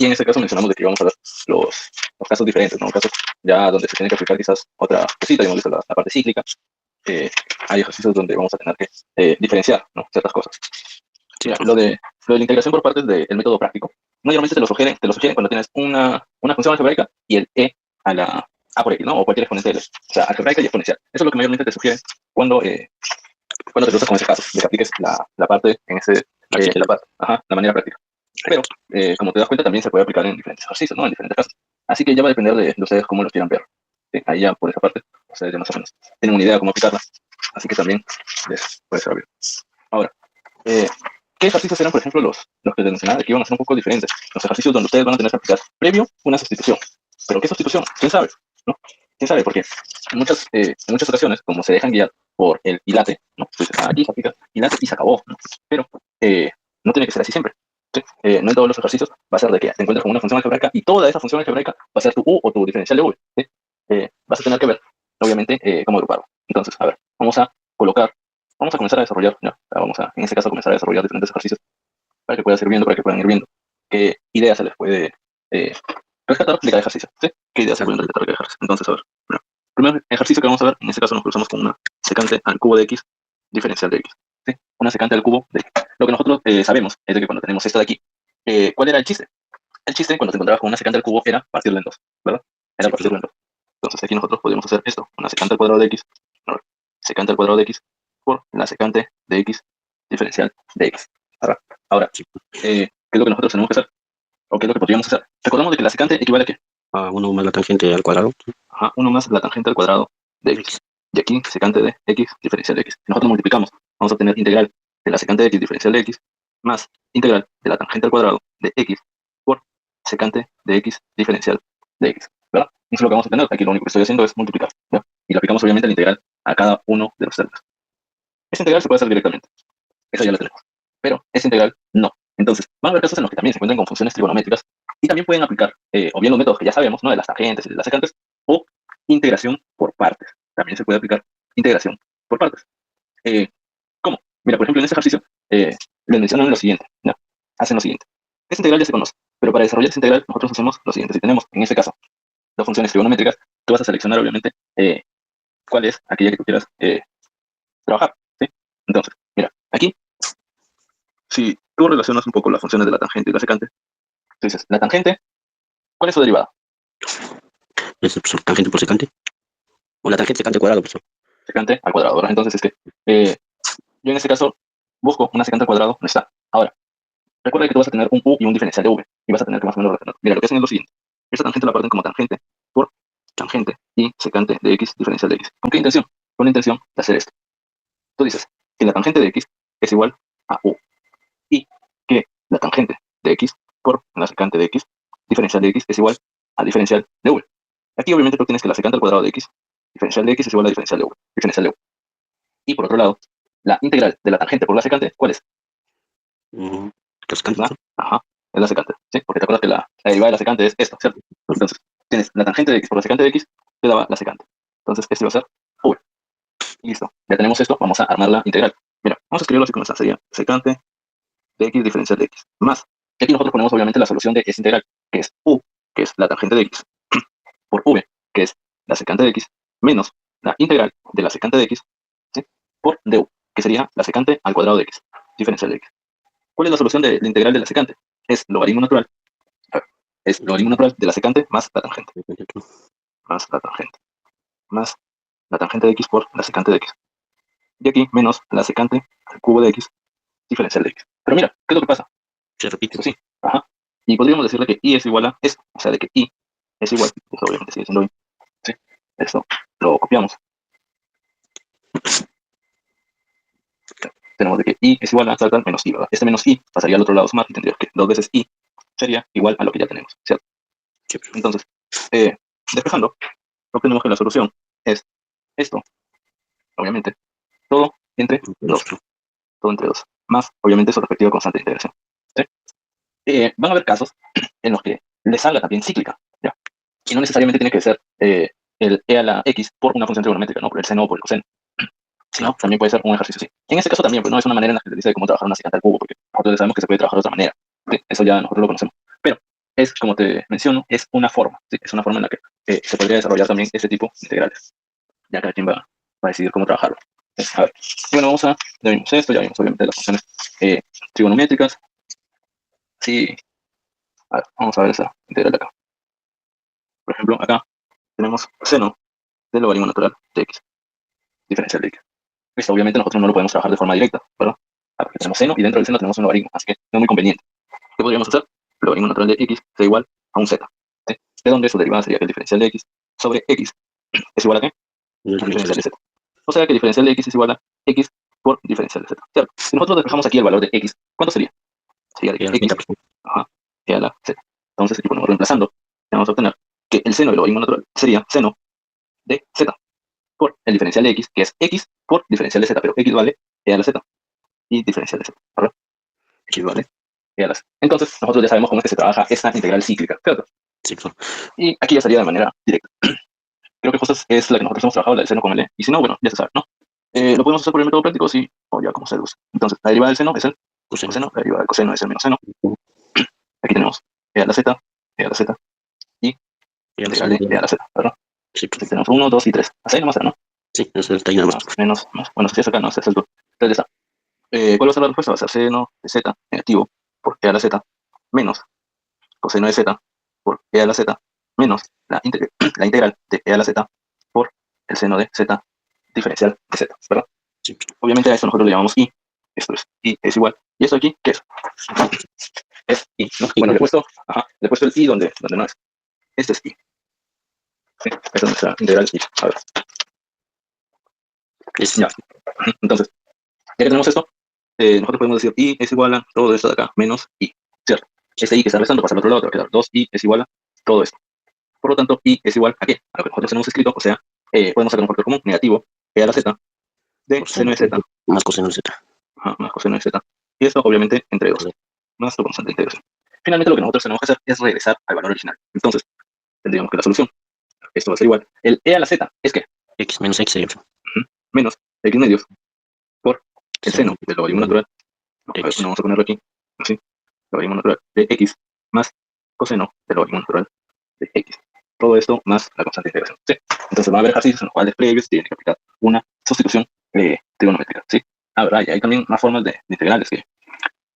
Y en este caso mencionamos de que íbamos a ver los casos diferentes, ¿no? Casos ya donde se tiene que aplicar quizás otra cosita, digamos, la parte cíclica. Hay ejercicios donde vamos a tener que diferenciar, ¿no? Ciertas cosas. Mira, lo de la integración por partes del método práctico, mayormente te lo sugieren cuando tienes una función algebraica y el e a la a por x, ¿no? O cualquier exponente del e. O sea, algebraica y exponencial. Eso es lo que mayormente te sugieren cuando, cuando te cruzas con ese caso, de que apliques la parte en la manera práctica. Pero, como te das cuenta, también se puede aplicar en diferentes ejercicios, ¿no? En diferentes casos. Así que ya va a depender de ustedes cómo lo quieran ver. ¿Sí? Ahí ya, por esa parte, ustedes ya más o menos tienen una idea de cómo aplicarla. Así que también les puede servir. Ahora, ¿qué ejercicios eran, por ejemplo, los que te mencionaba? Aquí van a ser un poco diferentes. Los ejercicios donde ustedes van a tener que aplicar previo una sustitución. ¿Pero qué sustitución? ¿Quién sabe? ¿No? ¿Quién sabe? Porque en muchas ocasiones, como se dejan guiar por el hilate, ¿no? Tú dices, aquí se aplica hilate y se acabó, ¿no? Pero no tiene que ser así siempre. ¿Sí? No en todos los ejercicios va a ser de que te encuentres con una función algebraica y toda esa función algebraica va a ser tu u o tu diferencial de v. ¿Sí? Vas a tener que ver, obviamente, cómo agruparlo. Entonces, a ver, vamos a comenzar a desarrollar, ¿no? Vamos a, en este caso, comenzar a desarrollar diferentes ejercicios para que puedan ir viendo qué ideas se les puede rescatar de cada ejercicio, ¿sí? ¿Qué ideas se pueden rescatar de cada ejercicio? Entonces, a ver, bueno, primer ejercicio que vamos a ver, en este caso nos cruzamos con una secante al cubo de x diferencial de x, ¿sí? Una secante al cubo de x. Lo que nosotros sabemos es de que cuando tenemos esto de aquí, ¿cuál era el chiste? El chiste cuando te encontrabas con una secante al cubo era partirla en dos, ¿verdad? Era partirla en dos. Entonces aquí nosotros podemos hacer esto, una secante al cuadrado de x, a ver, secante al cuadrado de x por la secante de x diferencial de x. Ahora, ¿qué es lo que nosotros tenemos que hacer? ¿O qué es lo que podríamos hacer? Recordamos de que la secante equivale a ¿qué? A 1 más la tangente al cuadrado. Ajá, 1 más la tangente al cuadrado de x. Y aquí, secante de x diferencial de x. Nosotros multiplicamos. Vamos a obtener integral de la secante de x diferencial de x más integral de la tangente al cuadrado de x por secante de x diferencial de x. ¿Verdad? Eso es lo que vamos a tener. Aquí lo único que estoy haciendo es multiplicar, ¿ya? Y le aplicamos obviamente la integral a cada uno de los términos. Esta integral se puede hacer directamente. Esa ya la tenemos. Pero esta integral no. Entonces, van a haber casos en los que también se encuentran con funciones trigonométricas y también pueden aplicar o bien los métodos que ya sabemos, ¿no? De las tangentes y de las secantes, o integración por partes. También se puede aplicar integración por partes. ¿Cómo? Mira, por ejemplo, en este ejercicio les mencionan lo siguiente, ¿no? Hacen lo siguiente. Esta integral ya se conoce, pero para desarrollar esta integral nosotros hacemos lo siguiente. Si tenemos, en este caso, dos funciones trigonométricas, tú vas a seleccionar, obviamente, cuál es aquella que tú quieras trabajar, ¿sí? Entonces, mira, aquí, si tú relacionas un poco las funciones de la tangente y la secante, tú dices, la tangente, ¿cuál es su derivada? Es tangente por secante. O la tangente secante al cuadrado, profesor. Secante al cuadrado, ¿verdad? Entonces, yo en este caso busco una secante al cuadrado, no está. Ahora, recuerda que tú vas a tener un u y un diferencial de v, y vas a tener que más o menos relacionar. Mira, lo que hacen es lo siguiente. Esta tangente la parten como tangente por tangente y secante de x diferencial de x. ¿Con qué intención? Con la intención de hacer esto. Tú dices que la tangente de x es igual a u, y que la tangente de x por la secante de x diferencial de x es igual a diferencial de v. Aquí obviamente tú tienes que la secante al cuadrado de x diferencial de x es igual a diferencial de v. Diferencial de v. Y por otro lado, la integral de la tangente por la secante, ¿cuál es? La secante. Ajá, es la secante, ¿sí? Porque te acuerdas que la derivada de la secante es esto, ¿cierto? Entonces, tienes la tangente de x por la secante de x, te daba la secante. Entonces, este va a ser v. Listo, ya tenemos esto, vamos a armar la integral. Mira, vamos a escribirlo así como está, sería secante de x diferencial de x, más, y aquí nosotros ponemos obviamente la solución de esta integral, que es u, que es la tangente de x, por v, que es la secante de x, menos la integral de la secante de x, ¿sí? Por du, que sería la secante al cuadrado de x, diferencial de x. ¿Cuál es la solución de la integral de la secante? Es logaritmo natural. Es logaritmo natural de la secante más la tangente. Más la tangente. Más la tangente de x por la secante de x. Y aquí menos la secante al cubo de x diferencial de x. Pero mira, ¿qué es lo que pasa? Se repite. Eso sí. Ajá. Y podríamos decirle que y es igual a esto. O sea, de que y es igual. Eso obviamente sigue siendo y. Sí. Esto lo copiamos. Tenemos de que y es igual a tal menos y, ¿verdad? Este menos y pasaría al otro lado sumar y tendríamos que 2 veces y sería igual a lo que ya tenemos, ¿cierto? Entonces, despejando, obtenemos que la solución es esto, obviamente, todo entre 2, todo entre 2, más, obviamente, su respectiva constante de integración, ¿sí? Van a haber casos en los que le salga también cíclica, ¿ya? Y no necesariamente tiene que ser el e a la x por una función trigonométrica, ¿no? Por el seno o por el coseno. Si no, también puede ser un ejercicio así. En este caso también, pues no es una manera en la que se dice cómo trabajar una secante al cubo, porque nosotros sabemos que se puede trabajar de otra manera. ¿Sí? Eso ya nosotros lo conocemos. Pero es, como te menciono, es una forma, ¿sí? Es una forma en la que se podría desarrollar también este tipo de integrales. Ya cada quien va a decidir cómo trabajarlo. A ver, y bueno, ya vimos esto, ya vimos obviamente las funciones trigonométricas. Sí, a ver, vamos a ver esa integral de acá. Por ejemplo, acá tenemos seno del logaritmo natural de x, diferencial de x. Esto obviamente nosotros no lo podemos trabajar de forma directa, ¿verdad? Porque tenemos seno y dentro del seno tenemos un logaritmo, así que no es muy conveniente. ¿Qué podríamos hacer? El logaritmo natural de x sea igual a un z, ¿sí? De donde su derivada sería que el diferencial de x sobre x es igual a ¿qué? El A diferencial diferencial de z. z. O sea que el diferencial de x es igual a x por diferencial de z, ¿cierto? Si nosotros despejamos aquí el valor de x, ¿cuánto sería? Sería de Y a la x, mitad, pues, ajá, y a la z. Entonces, aquí ponemos reemplazando, vamos a obtener que el seno del logaritmo natural sería seno de z por el diferencial de x, que es x por diferencial de z, pero x vale e a la z, y diferencial de z, ¿verdad? X vale e a la z. Entonces, nosotros ya sabemos cómo es que se trabaja esta integral cíclica, ¿cierto? sí, claro. Y aquí ya sería de manera directa. Creo que justo es la que nosotros hemos trabajado, la del seno con el e. Y si no, bueno, ya se sabe, ¿no? Lo podemos hacer por el método práctico, sí, o ya como se deduce. Entonces, la derivada del seno es el Coseno. coseno, la derivada del coseno es el menos seno. Aquí tenemos e a la z, e a la z, y Y a la integral de e a la z, ¿verdad? sí, Así tenemos 1, 2 y 3. Así nomás, ¿no? sí, eso está ahí nada más. Más, menos, más. Bueno, si es acá, no, ese es el 2. Entonces ya está. ¿Cuál va a ser la respuesta? Va a ser seno de z negativo por e a la z menos coseno de z por e a la z menos la integral de e a la z por el seno de z diferencial de z, ¿verdad? Sí, Obviamente a esto nosotros le llamamos i. Esto es i es igual. ¿Y esto aquí qué es? Es i, ¿no? Bueno, le he puesto el i donde no es. Este es i. ¿Sí? Esta es nuestra integral i. A ver, es, ya. Entonces, ya que tenemos esto, nosotros podemos decir i es igual a todo esto de acá menos i, ¿cierto? Este i que está restando pasa al otro lado, te va a quedar 2i es igual a todo esto. Por lo tanto, i es igual a ¿qué? A lo que nosotros tenemos escrito, o sea, podemos sacar un factor común negativo e a la z de seno coseno de z, más coseno de z. ajá, más coseno de z. Y esto obviamente entre 2, más tu constante de integración. Finalmente lo que nosotros tenemos que hacer es regresar al valor original. Entonces, tendríamos que la solución, esto va a ser igual. El e a la z es que X menos x sería menos x medios por el seno seno del logaritmo natural. No, a ver, x. vamos a ponerlo aquí, así. Logaritmo natural de x más coseno del logaritmo natural de x. Todo esto más la constante de integración. ¿Sí? Entonces va a haber ejercicios en los cuales previos tienen que aplicar una sustitución trigonométrica. ¿Sí? Ah, verdad, y hay también más formas de integrales que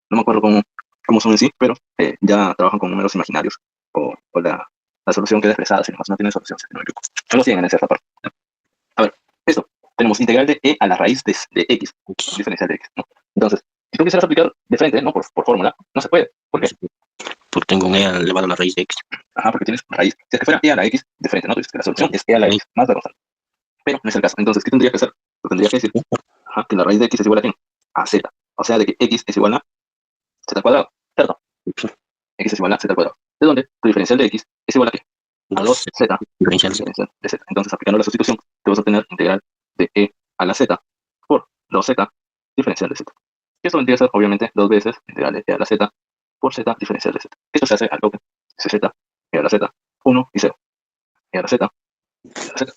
no me acuerdo cómo son en sí, pero ya trabajan con números imaginarios o la solución queda expresada, si no tiene solución, si no me equivoco. Solo siguen en esa parte. ¿No? A ver, esto. Tenemos integral de e a la raíz de x, diferencial de x. ¿No? Entonces, si tú quisieras aplicar de frente, ¿no? Por fórmula, no se puede. ¿Por qué? Porque tengo un e elevado a la raíz de x. Ajá, porque tienes raíz. Si es que fuera e a la x de frente, ¿no? Tú dices que la solución es e a la x más la constante. Pero no es el caso. Entonces, ¿qué tendría que hacer? Pues tendría que decir que la raíz de x es igual a ¿qué? A z. O sea, de que x es igual a z al cuadrado, ¿cierto? X es igual a z al cuadrado. ¿De dónde? Tu diferencial de x es igual a ¿qué? A 2z Diferencial diferencial de z. Entonces, aplicando la sustitución, te vas a obtener integral de e a la z por 2z diferencial de z. Esto vendría a ser, obviamente, 2 veces integral de e a la z por z diferencial de z. Esto se hace al toque. cz e a la z, 1 y 0. E a la z, e a la z.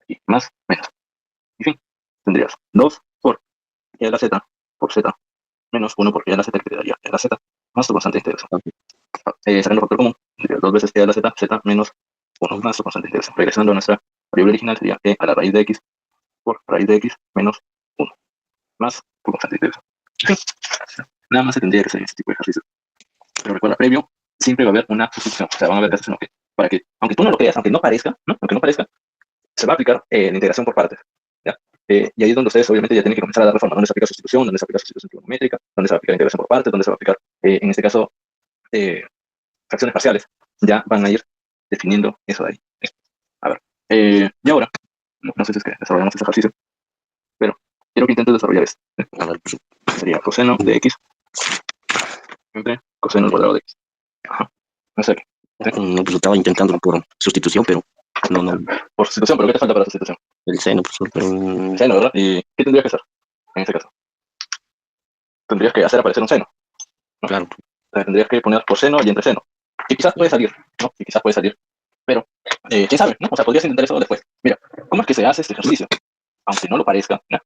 Y más, menos. Y fin, tendrías 2 por e a la z por z menos 1 por e a la z que te daría e a la z más tu constante de integración. Sacando factor común, tendrías 2 veces e a la z, z menos 1 más tu constante de integración. Regresando a nuestra variable original sería e a la raíz de x por raíz de x menos 1 más tu constante de integración. En fin, nada más se tendría que hacer este tipo de ejercicio. Pero recuerda, previo, siempre va a haber una sustitución. O sea, van a haber casos en los que, para que, aunque tú no lo creas, aunque no parezca, ¿no? Aunque no parezca, se va a aplicar la integración por partes. ¿Ya? Y ahí es donde ustedes obviamente ya tienen que comenzar a dar reforma, donde se aplica sustitución, donde se aplica sustitución trigonométrica, donde se va a aplicar integración por partes, donde se va a aplicar, en este caso, fracciones parciales. Ya van a ir definiendo eso de ahí. A ver, y ahora, no sé si es que desarrollamos este ejercicio, pero quiero que intentes desarrollar esto. A ver, pues, Sería coseno de x entre coseno al cuadrado de x. Ajá. No sé qué. no, pues estaba intentando por sustitución, pero no. Por sustitución, pero ¿qué te falta para sustitución? El seno, profesor, pero Seno, ¿verdad? ¿Y qué tendrías que hacer en este caso? Tendrías que hacer aparecer un seno, ¿no? claro, Tendrías que poner coseno y entre seno. Y quizás puede salir, ¿no? Y quizás puede salir. Pero, quién sabe, ¿no? O sea, podrías intentar eso después. Mira, ¿cómo es que se hace este ejercicio? Aunque no lo parezca, ¿no?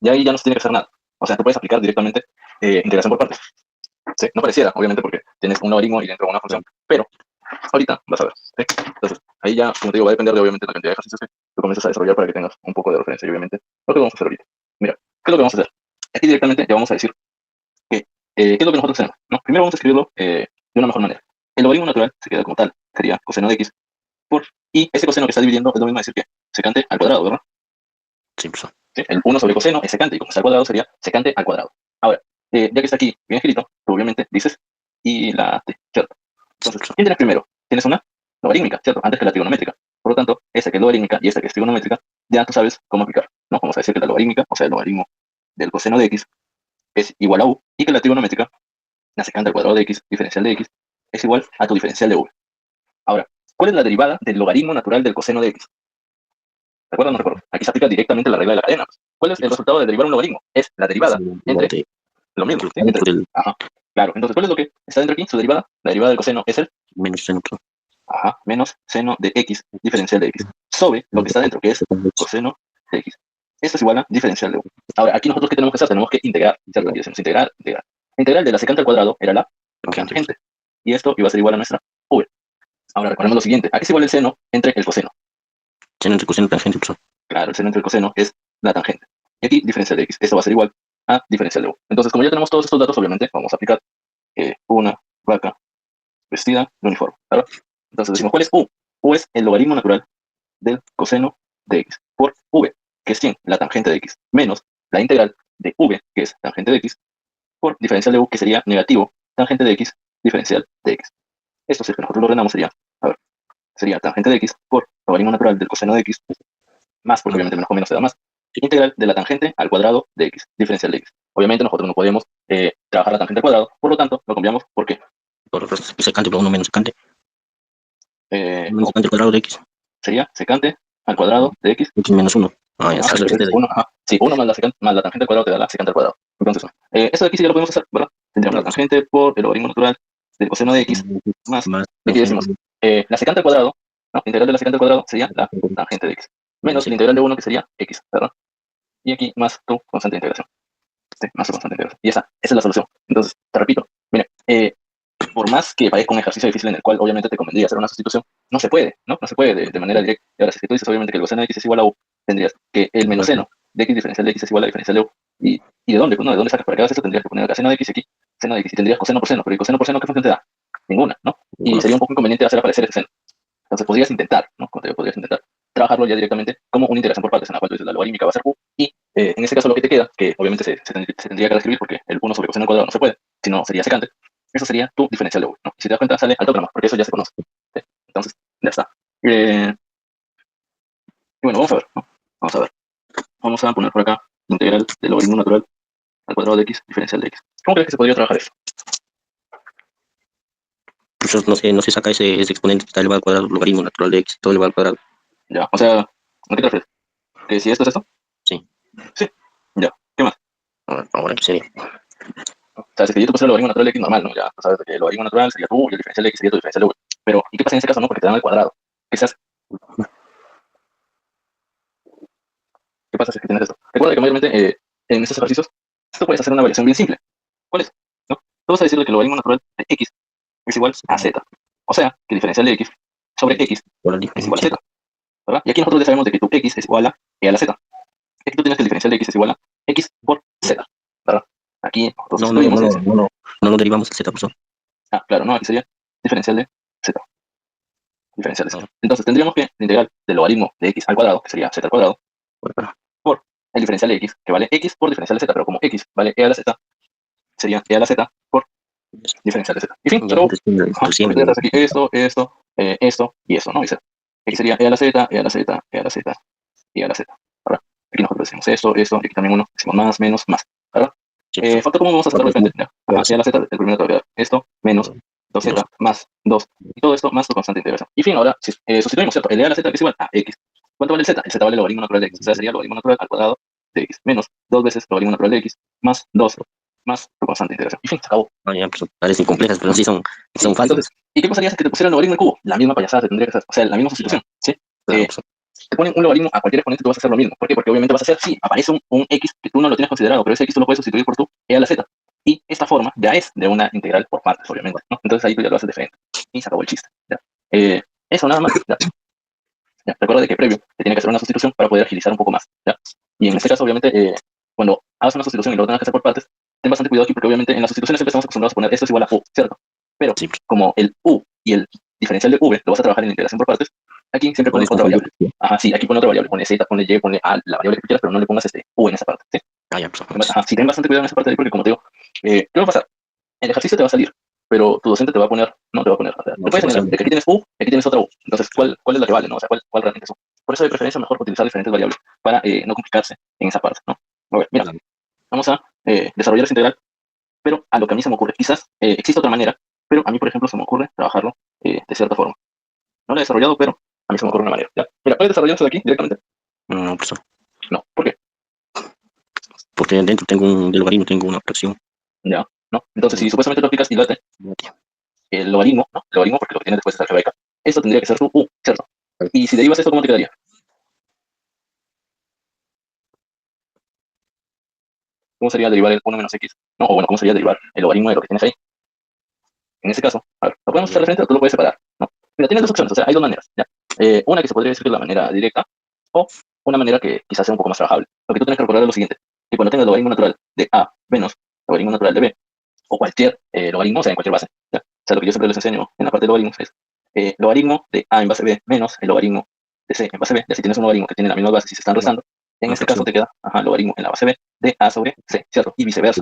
Ya ahí ya no se tiene que hacer nada. O sea, tú puedes aplicar directamente integración por partes. Sí, no pareciera, obviamente, porque tienes un logaritmo y dentro una función, pero ahorita vas a ver. ¿Sí? Entonces, ahí ya, como te digo, va a depender de, obviamente, la cantidad de ejercicios que tú comiences a desarrollar para que tengas un poco de referencia y, obviamente, lo que vamos a hacer ahorita. Mira, ¿qué es lo que vamos a hacer? Aquí directamente ya vamos a decir que, qué es lo que nosotros tenemos, ¿no? Primero vamos a escribirlo de una mejor manera. El logaritmo natural se queda como tal, sería coseno de x por, y ese coseno que está dividiendo es lo mismo decir que secante al cuadrado, ¿verdad? Sí, profesor. ¿Sí? El 1 sobre coseno es secante, y como está al cuadrado sería secante al cuadrado. Ahora, ya que está aquí bien escrito, tú obviamente dices y la t, ¿cierto? Sí, Entonces, profesor. ¿quién tienes primero? Tienes una logarítmica, ¿cierto? Antes que la trigonométrica. Por lo tanto, esa que es logarítmica y esta que es trigonométrica, ya tú sabes cómo aplicar, ¿no? Vamos a decir que la logarítmica, o sea, el logaritmo del coseno de x, es igual a u, y que la trigonométrica, la secante al cuadrado de x, diferencial de x, es igual a tu diferencial de v. Ahora, ¿cuál es la derivada del logaritmo natural del coseno de x? ¿Recuerdan o no recuerdo? Aquí se aplica directamente la regla de la cadena. ¿Cuál es Sí, el profesor. resultado de derivar un logaritmo? Es la Es derivada igual entre de lo mismo, ¿sí? dentro Entre, del ajá, claro. Entonces, ¿cuál es lo que está dentro aquí? Su derivada. La derivada del coseno es el, menos centro. ajá, menos seno de x, diferencial de x, sobre lo que está dentro, que es coseno de x. Esto es igual a diferencial de u. Ahora, aquí nosotros, ¿qué tenemos que hacer? Tenemos que integrar, ¿cierto? Aquí decimos integrar, integrar. La integral de la secante al cuadrado era la Tangente. tangente. Y esto iba a ser igual a nuestra v. Ahora, recordemos lo siguiente. Aquí es igual el seno entre el coseno. Seno entre coseno tangente, profesor. Claro, el seno entre el coseno es la tangente. Y aquí, diferencial de x. Esto va a ser igual a diferencial de u. Entonces, como ya tenemos todos estos datos, obviamente, vamos a aplicar una vaca vestida de uniforme, ¿verdad? Entonces Sí. decimos, ¿cuál es u? U es el logaritmo natural del coseno de x por v, que es 100, la tangente de x, menos la integral de v, que es tangente de x, por diferencial de u, que sería negativo tangente de x, diferencial de x. Esto, si es que nosotros lo ordenamos, sería, a ver, sería tangente de x por logaritmo natural del coseno de x, más, porque Ah, obviamente menos con menos se da más, integral de la tangente al cuadrado de x, diferencial de x. Obviamente nosotros no podemos trabajar la tangente al cuadrado, por lo tanto, lo cambiamos por qué. por secante por 1 menos secante. Menos O secante al cuadrado de x. sería secante al cuadrado de x. X menos 1. Ah, ya, Ajá, se entonces repite de uno, ajá, sí, uno más más la tangente al cuadrado te da la secante al cuadrado. Entonces, esto de aquí sí ya lo podemos hacer, ¿verdad? Tendríamos la claro, profesor. tangente por el logaritmo natural del coseno de x más, Más y aquí tangente decimos, la secante al cuadrado, ¿no? La integral de la secante al cuadrado sería la tangente de x, menos menos la secante. integral de uno que sería x, ¿verdad? Y aquí más tu constante de integración. Sí, más tu constante de integración. Y esa es la solución. Entonces, te repito, mira, por más que parezca un ejercicio difícil en el cual obviamente te convendría hacer una sustitución, no se puede, ¿no? No se puede de manera directa. Y ahora, si tú dices obviamente que el coseno de x es igual a u, tendrías que el menos seno de x diferencial de x es igual a diferencial de u. ¿Y de dónde? Pues no, ¿de dónde sacas? Para que hagas eso tendrías que poner acá seno de x aquí, seno de x, y tendrías coseno por seno, pero el coseno por seno, ¿qué función te da? Ninguna, ¿no? Y Ninguna, sería un profesor. poco inconveniente hacer aparecer ese seno. Entonces podrías intentar, ¿no? Como te digo, podrías intentar trabajarlo ya directamente como una integración por partes, en la cual tú dices la logarítmica va a ser u, y en ese caso lo que te queda, que obviamente se tendría que reescribir porque el 1 sobre coseno al cuadrado no se puede, sino sería secante, eso sería tu diferencial de u, ¿no? Y si te das cuenta sale al tope nomás, porque eso ya se conoce. ¿Sí? Entonces, ya está. Y bueno, vamos a ver, ¿no? Vamos a ver. Vamos a poner por acá integral del logaritmo natural al cuadrado de x, diferencial de x. ¿Cómo crees que se podría trabajar eso? Profesor, no se saca ese exponente que está elevado al cuadrado, logaritmo natural de x, todo elevado al cuadrado. Ya, o sea, ¿a qué te refieres? ¿Que si esto es esto? Sí. Sí. Ya, ¿qué más? Ahora, ¿qué sería? O sea, si es que yo te puse el logaritmo natural de x normal, ¿no? Ya tú sabes que el logaritmo natural sería tu y el diferencial de x sería tu diferencial de u. Pero, ¿y qué pasa en ese caso, no? Porque te dan al cuadrado. ¿Qué se hace? ¿Qué pasa si es que tienes esto? Recuerda que mayormente en estos ejercicios tú puedes hacer una variación bien simple. ¿Cuál es? ¿No? Tú vas a decirle que el logaritmo natural de x es igual a z. O sea, que el diferencial de x sobre x Por la es igual a diferencia. z, ¿verdad? Y aquí nosotros ya sabemos de que tu x es igual a e a la z. Aquí tú tienes que el diferencial de x es igual a x por z, ¿verdad? Aquí nosotros No, no, no, sustituimos y no, decimos, no, no, no, no derivamos el z, profesor. claro, no, aquí sería diferencial de z, diferencial de z. No, Entonces tendríamos que la integral del logaritmo de x al cuadrado, que sería z al cuadrado, bueno, por el diferencial de x, que vale x por diferencial de z, pero como x vale e a la z, sería e a la z por diferencial de z. Y fin, se ya, acabó. Ajá, recién, porque tú ya estás aquí esto y eso, ¿no? Y z. Aquí sería e a la z, e a la z, e a la z, y a la z, ¿verdad? Aquí nosotros decimos esto, y aquí también uno, decimos más, menos, más, ¿verdad? sí, profesor. Falta cómo vamos a sacar de frente. Ya. Ajá, y a la z, el primero te va a quedar esto, menos Menos 2z, más 2, y todo esto más tu constante de integración. Y fin, ahora, si sustituimos, ¿cierto? El e a la z que es igual a x. ¿Cuánto vale el z? El z vale el logaritmo natural de x. O sea, sería el logaritmo natural al cuadrado de x, menos 2 veces el logaritmo natural de x, más 2, más tu constante de integración. Y fin, se acabó. no, ya, profesor, parecen complejas, pero sí Sí, son entonces, fáciles. ¿y qué pasaría si que te pusieran el logaritmo al cubo? La misma payasada se tendría que hacer, o sea, la misma Ya, sustitución, ¿sí? claro, Eh, profesor. te ponen un logaritmo a cualquier exponente, tú vas a hacer lo mismo. ¿Por qué? Porque obviamente vas a hacer, sí, aparece un x que tú no lo tienes considerado, pero ese x tú lo puedes sustituir por tu e a la z. Y esta forma ya es de una integral por partes, obviamente, ¿no? Entonces ahí tú ya lo haces diferente. Y se acabó el chiste, ¿ya? Eso nada más, ¿ya? ¿Ya? Recuerda de que previo te tiene que hacer una sustitución para poder agilizar un poco más, ¿ya? Y en Sí, este pues. caso, obviamente, cuando hagas una sustitución y lo tengas que hacer por partes, ten bastante cuidado aquí porque obviamente en las sustituciones siempre estamos acostumbrados a poner esto es igual a U, ¿cierto? Pero Sí, pues. como el U y el diferencial de V lo vas a trabajar en la integración por partes, aquí siempre pone Podemos otra confundir. variable. Ajá, sí, aquí pone otra variable, pone Z, pone Y, pone A, la variable que quieras, pero no le pongas este U en esa parte, ¿sí? Ah, ya, pues. Ajá, sí, ten bastante cuidado en esa parte porque como te digo, ¿qué va a pasar? El ejercicio te va a salir, pero tu docente te va a poner, no te va a poner, o sea, Una te puede señalar observación. de que aquí tienes U y aquí tienes otra U. Entonces, ¿cuál es la que vale, no? O sea, ¿cuál realmente es U? Por eso de preferencia mejor utilizar diferentes variables para no complicarse en esa parte, ¿no? A ver, mira, Claro. vamos a desarrollar esa integral, pero a lo que a mí se me ocurre, quizás existe otra manera, pero a mí, por ejemplo, se me ocurre trabajarlo de cierta forma. No lo he desarrollado, pero a mí se me ocurre una manera. ¿Ya? Mira, ¿puedes desarrollar esto de aquí directamente? No, pues. No, ¿por qué? Porque dentro tengo un del logaritmo, tengo una fracción. Ya, ¿no? Entonces, si supuestamente lo aplicas y late el logaritmo, ¿no? El logaritmo, porque lo que tiene después es algebraica, esto tendría que ser tu U, ¿cierto? Y si derivas esto, ¿cómo te quedaría? ¿Cómo sería derivar el 1 menos x? No, o bueno, ¿cómo sería derivar el logaritmo de lo que tienes ahí? En ese caso, a ver, lo podemos hacer de frente o tú lo puedes separar, ¿no? Mira, tienes dos opciones, o sea, hay dos maneras, ¿ya? Una que se podría decir que es la manera directa, o una manera que quizás sea un poco más trabajable. Lo que tú tienes que recordar es lo siguiente, que cuando tengas el logaritmo natural de A menos logaritmo natural de B, o cualquier logaritmo, o sea, en cualquier base, ¿ya? O sea, lo que yo siempre les enseño en la parte de logaritmos es logaritmo de A en base B menos el logaritmo de C en base B, y así tienes un logaritmo que tiene la misma base si se están restando, en Una este caso fracción. te queda logaritmo en la base B de A sobre C, ¿cierto? Y viceversa.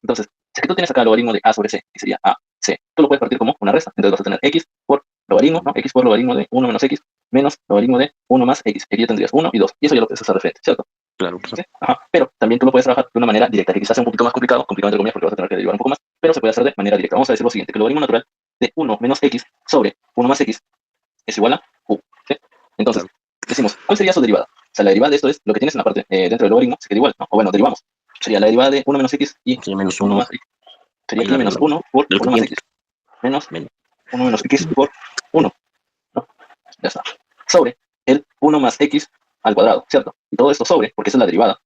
Entonces, si es que tú tienes acá el logaritmo de A sobre C, que sería A, C, tú lo puedes partir como una resta. Entonces vas a tener X por logaritmo, ¿no? X por logaritmo de 1 menos X menos logaritmo de 1 más X. Aquí ya tendrías 1 y 2. Y eso ya lo puedes usar de frente, ¿cierto? Claro, pues. ¿Sí? Ajá. Pero también tú lo puedes trabajar de una manera directa, que quizás sea un poquito más complicado entre comillas, porque vas a tener que derivar un poco más, pero se puede hacer de manera directa. Vamos a decir lo siguiente, que el logaritmo natural de 1 menos X sobre 1 más X es igual a U. ¿Sí? Entonces, Claro. decimos, ¿cuál sería su derivada? O sea, la derivada de esto es lo que tienes en la parte dentro del logaritmo, se queda igual, ¿no? O bueno, derivamos. Sería la derivada de 1 menos X y Sí, menos 1 uno. más X. Sería Ahí aquí la menos regla 1 por del 1 más cociente. X menos Menos. 1 menos X por 1. ¿No? Ya está. Sobre el 1 más X al cuadrado, ¿cierto? Y todo esto sobre, porque esa es la derivada,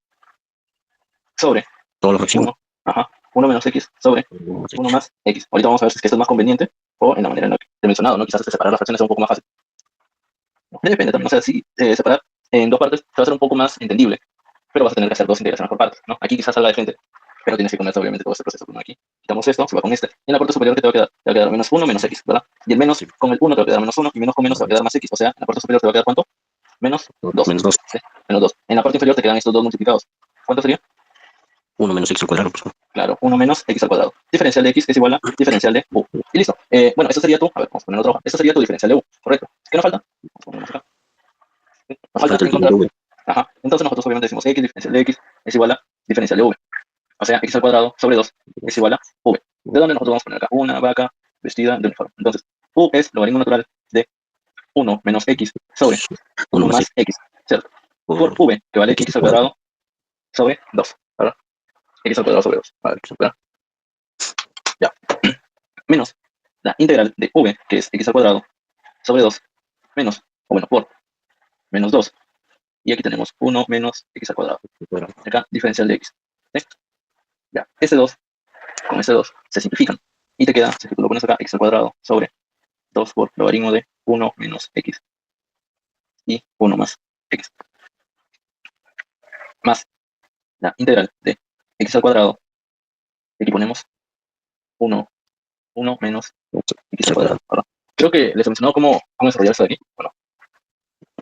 sobre Toda la fracción. 1, ajá, 1 menos X sobre 1 más X. Ahorita vamos a ver si es que esto es más conveniente o en la manera en la que te he mencionado, ¿no? Quizás separar las fracciones sea un poco más fácil. Depende también, o sea, si separar en dos partes te va a ser un poco más entendible, pero vas a tener que hacer dos integraciones por partes, ¿no? Aquí quizás salga de frente, pero tienes que comer obviamente todo este proceso. Bueno, aquí quitamos esto, se va con este. Y en la parte superior, ¿qué te va a quedar? Menos 1 menos X, ¿verdad? Y el menos Sí. con el 1 te va a quedar menos 1 y menos con menos te va a quedar más X. O sea, en la parte superior te va a quedar ¿cuánto? Menos 2. Menos 2. ¿Sí? Menos 2. En la parte inferior te quedan estos dos multiplicados. ¿Cuánto sería? 1 menos x al cuadrado. Pues. Claro, 1 menos X al cuadrado. Diferencial de X es igual a diferencial de U. Y listo. Bueno, esto sería tu, a ver, vamos a poner otra hoja. Esto sería tu diferencial de U, ¿correcto? ¿Qué nos falta? Vamos a ponernos acá. ¿Sí? Nos Me falta falta el encontrar. tipo de Ajá. Entonces nosotros obviamente decimos X diferencial de X es igual a diferencial de V. O sea, X al cuadrado sobre 2 es igual a V. ¿De dónde nosotros vamos a poner acá? Una vaca vestida de uniforme. Entonces, U es logaritmo natural de 1 menos X sobre 1 1 más más x X, ¿cierto? Por por V, que vale x al X al cuadrado. cuadrado sobre 2, ¿verdad? X al cuadrado sobre 2. Vale, ¿verdad? Ya. Menos la integral de V, que es X al cuadrado sobre 2, menos, o bueno, por menos 2. Y aquí tenemos 1 menos X al cuadrado. Acá, diferencial de X. ¿Sí? Ya, ese 2 con ese 2 se simplifican. Y te queda, si tú lo pones acá, X al cuadrado sobre 2 por logaritmo de 1 menos X y 1 más X. Más la integral de X al cuadrado. Aquí ponemos 1, 1 menos X X al al cuadrado, cuadrado. ¿verdad? Creo que les he mencionado cómo desarrollar esto de aquí. Bueno,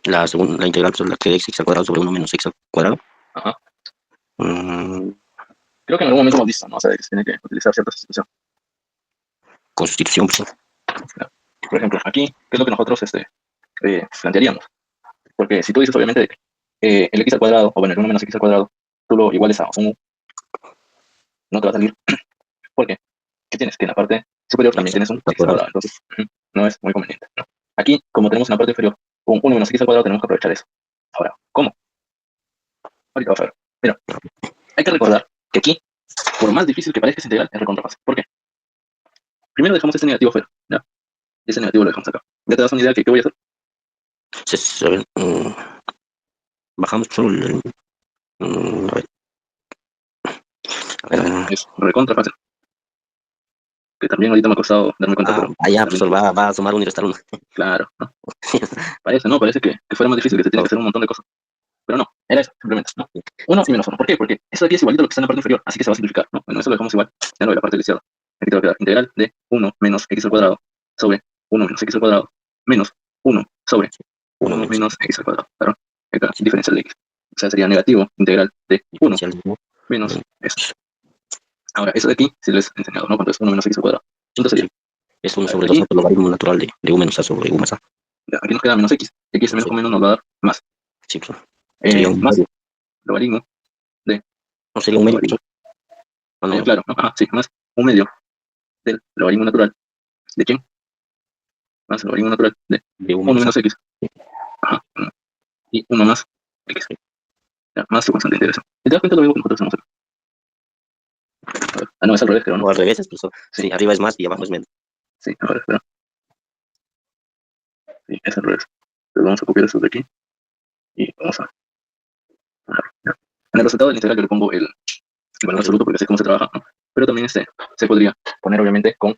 La segunda, la integral pues, la que es x al cuadrado sobre 1 menos x al cuadrado. ajá. Mm, Creo que en algún momento hemos visto, ¿no? O sea, que se tiene que utilizar cierta sustitución. constitución. Pues. Por ejemplo, aquí, ¿qué es lo que nosotros plantearíamos? Porque si tú dices, obviamente, de que, el x al cuadrado, o bueno, el 1 menos x al cuadrado, tú lo iguales a un u, no te va a salir. ¿Por qué? ¿Qué tienes? Que en la parte superior también X tienes un al x al cuadrado. cuadrado. Entonces, no es muy conveniente, ¿no? Aquí, como tenemos en la parte inferior un 1 menos x al cuadrado, tenemos que aprovechar eso. Ahora, ¿cómo? Ahorita vamos a ver. Mira, hay que recordar que aquí, por más difícil que parezca esa integral, es recontra fácil. ¿Por qué? Primero dejamos este negativo fuera, ¿ya? Ese negativo lo dejamos acá. ¿Ya te das una idea de qué voy a hacer? A ver, bajamos solo a ver, a ver, Es recontra fácil. que también ahorita me ha costado darme cuenta, pero Allá, también, profesor, va a sumar uno y restar uno. claro, ¿no? Parece, ¿no? Parece que fuera más difícil, que se tiene que hacer un montón de cosas. Pero no, era eso, simplemente, ¿no? Uno y menos uno. ¿Por qué? Porque eso de aquí es igualito a lo que está en la parte inferior, así que se va a simplificar, ¿no? Bueno, eso lo dejamos igual, ya lo de la parte de la izquierda. Aquí te va a quedar integral de 1 menos x al cuadrado sobre 1 menos x al cuadrado menos 1 sobre 1 Uno menos x al cuadrado, claro. Acá, diferencial de x. O sea, sería negativo integral de 1 diferencial de uno menos eso. Ahora, eso de aquí, si les he enseñado, ¿no? Cuánto es 1 menos x al cuadrado. Entonces sería, es 1 a ver, sobre 2 aquí, por logaritmo natural de u menos a sobre u más a. ya, aquí nos queda menos x. Y aquí ese menos Sí, con menos nos va a dar más. sí, profesor. Sería un Más medio. logaritmo de No sería un medio. logaritmo. No, no, Claro, ¿no? Ajá, sí, más un medio del logaritmo natural. ¿De quién? Más el logaritmo natural de de u 1 menos a. menos x. Ajá. Y 1 más x. Ya, más su constante de interés. ¿Te das cuenta de lo mismo que nosotros hacemos acá? A ver, no, es al revés, creo, ¿no? O al revés, es, profesor. Sí, Sí, arriba es más y abajo es menos. sí, a ver, espera. Sí, es al revés. Entonces vamos a copiar esto de aquí y vamos a bajar. Ya. En el resultado del integral yo le pongo el valor absoluto porque sé cómo se trabaja, ¿no? Pero también se podría poner obviamente con,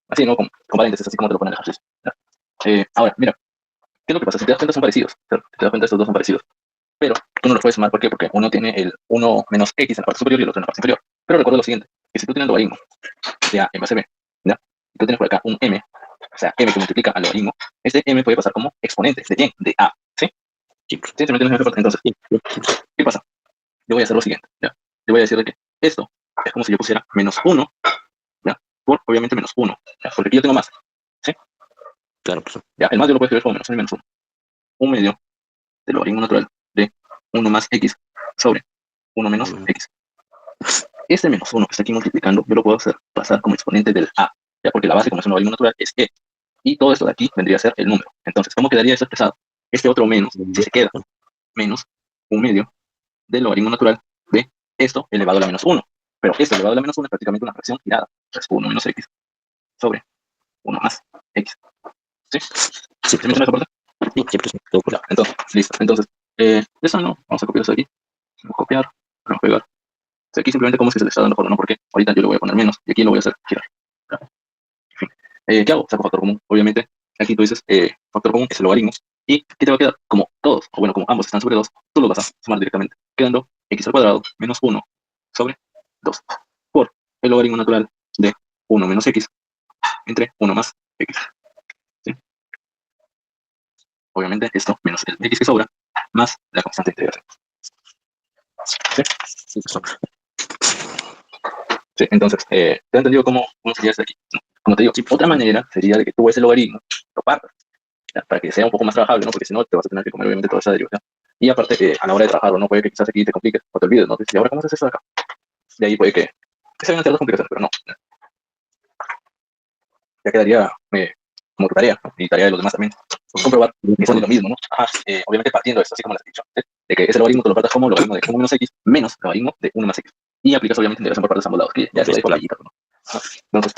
así, ¿no? Con paréntesis, así como te lo pone el ejercicio. ¿Ya? Ahora, mira, ¿qué es lo que pasa? Si te das cuenta son parecidos, ¿cierto? Si te das cuenta estos dos son parecidos. Pero tú no los puedes sumar, ¿por qué? Porque uno tiene el 1 menos x en la parte superior y el otro en la parte inferior. Pero recuerda lo siguiente, que si tú tienes logaritmo de a en base b, ¿ya? Y tú tienes por acá un m, o sea, m que multiplica al logaritmo, este m puede pasar como exponente de quién, de a, ¿sí? Sí, profesor. ¿Sí? ¿Se me entiende esa parte? Entonces, Sí, ¿qué pasa? Yo voy a hacer lo siguiente, ¿ya? Yo voy a decir de que esto es como si yo pusiera menos 1, ¿ya? Por, obviamente, menos 1, ¿ya? Porque aquí yo tengo más, ¿sí? claro, profesor. Ya, el más yo lo puedo escribir como menos 1 y menos 1. Un medio del logaritmo natural de 1 más x sobre 1 menos Mm, x. Este menos 1 que está aquí multiplicando, yo lo puedo hacer pasar como exponente del a, ya porque la base, como es un logaritmo natural, es e. Y todo esto de aquí vendría a ser el número. Entonces, ¿cómo quedaría eso expresado? Este otro menos, si se queda, menos un medio del logaritmo natural de esto elevado a la menos 1. Pero esto elevado a la menos 1 es prácticamente una fracción girada. Es 1 menos x sobre 1 más x. ¿Sí? sí, ¿Se me entiende profesor. esa parte? Sí, sí, profesor. Todo Ya, correcto. entonces, listo. Entonces, eso no, vamos a copiar eso de aquí. Vamos a copiar, vamos a pegar. O sea, aquí simplemente como es que se le está dando forma, ¿no? Porque ahorita yo le voy a poner menos y aquí lo voy a hacer girar. Ya. En fin. ¿Qué hago? Saco factor común. Obviamente, aquí tú dices, factor común es el logaritmo. ¿Y qué te va a quedar? Como todos, o bueno, como ambos están sobre 2, tú los vas a sumar directamente, quedando x al cuadrado menos 1 sobre 2 por el logaritmo natural de 1 menos x entre 1 más x. ¿Sí? Obviamente esto menos el x que sobra más la constante de integración. ¿Sí? Sí, profesor. Sí, entonces, ¿te has entendido cómo sería esto aquí? ¿No? Como te digo, Sí, otra profesor. manera sería de que tú ese logaritmo lo partas, ¿ya? Para que sea un poco más trabajable, ¿no? Porque si no, te vas a tener que comer obviamente toda esa derivación. Y aparte, a la hora de trabajar, no puede que quizás aquí te compliques o te olvides, ¿no? Dices, ¿y ahora cómo se hace eso de acá? De ahí puede que se vayan ciertas complicaciones, pero no. Ya quedaría como tu tarea, ¿no? Y tarea de los demás también, pues, comprobar que son de lo mismo, ¿no? Ajá, obviamente partiendo de esto, así como les he dicho, ¿sí? De que ese logaritmo te lo partas como logaritmo de 1 menos x menos logaritmo de 1 más x. Y aplicas obviamente integración por partes de ambos lados, que ya eso Pues, de claro. papellitos, ¿no? Ajá. Entonces,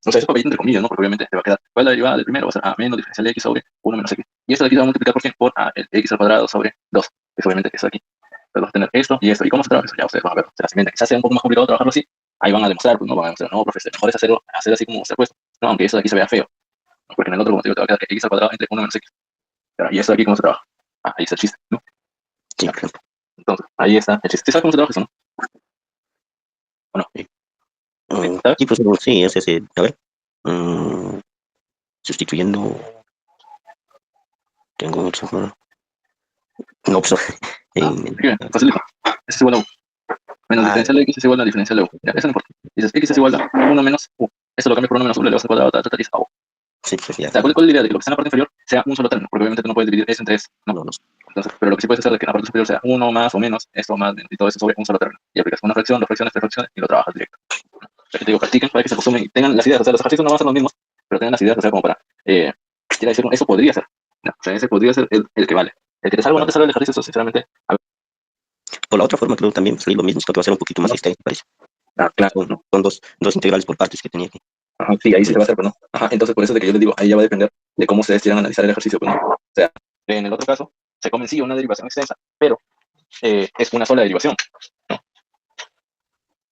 no sé, eso papelito entre comillas, ¿no? Porque obviamente te va a quedar, ¿cuál es la derivada del primero? Va a ser a menos diferencial de x sobre 1 menos x. Y esto de aquí se va a multiplicar por 100 por a el x al cuadrado sobre 2, que es obviamente esto de aquí. Entonces vas a tener esto y esto. ¿Y cómo se trabaja eso? Ya ustedes van a ver, se las inventan. Quizás sea un poco más complicado trabajarlo así. Ahí van a demostrar, pues no van a demostrar, no, profesor, mejor es hacerlo, hacer así como se ha puesto. No, aunque eso de aquí se vea feo. Porque en el otro, como te digo, te va a quedar que x al cuadrado entre 1 menos x. Y esto de aquí, ¿cómo se trabaja? Ah, ahí está el chiste, ¿no? Sí, Ya. profesor. Entonces, ahí está el chiste. ¿Sí sabes cómo se trabaja eso, no? ¿O no? Sí. ¿Sí? ¿Sabes? Sí, profesor. Sí, es ese. A ver. Mm, sustituyendo. Tengo mucho. No, profesor. Ah, En- escribe, facilito. S es igual a u. Menos ah, diferencial de x es igual a diferencial de u. Ya, eso no importa. Dices, x es igual a 1 menos u. Esto lo cambio por 1 menos u, le vas al cuadrado, ta, y es a u. O sí, profesor, ya. sea, ¿cuál es la idea de que lo que está en la parte inferior sea un solo término? Porque obviamente tú no puedes dividir eso entre eso, ¿no? No, no. Entonces, pero lo que sí puedes hacer es que en la parte superior sea uno más o menos, esto más, y todo eso sobre un solo término. Y aplicas una fracción, dos fracciones, tres fracciones y lo trabajas directo. O sea, que te digo, practiquen para que se acostumbren y tengan las ideas. O sea, los ejercicios no van a ser los mismos, pero tengan las ideas, o sea, como para, quiera decir, eso podría ser. ¿No? O sea, ese podría ser el que vale. El que te salga o no Claro. te salga el ejercicio, eso, sinceramente. Por la otra forma, creo también sería lo mismo, sino que va a ser un poquito más extenso, parece. Claro, Son, ¿no? son dos integrales por partes que tenía aquí. Ajá, sí, ahí sí se va a hacer, pues no. Ajá, entonces por eso de que yo les digo, ahí ya va a depender de cómo ustedes quieran analizar el ejercicio, pues no. O sea, en el otro caso, se come sí una derivación extensa, pero es una sola derivación, ¿no?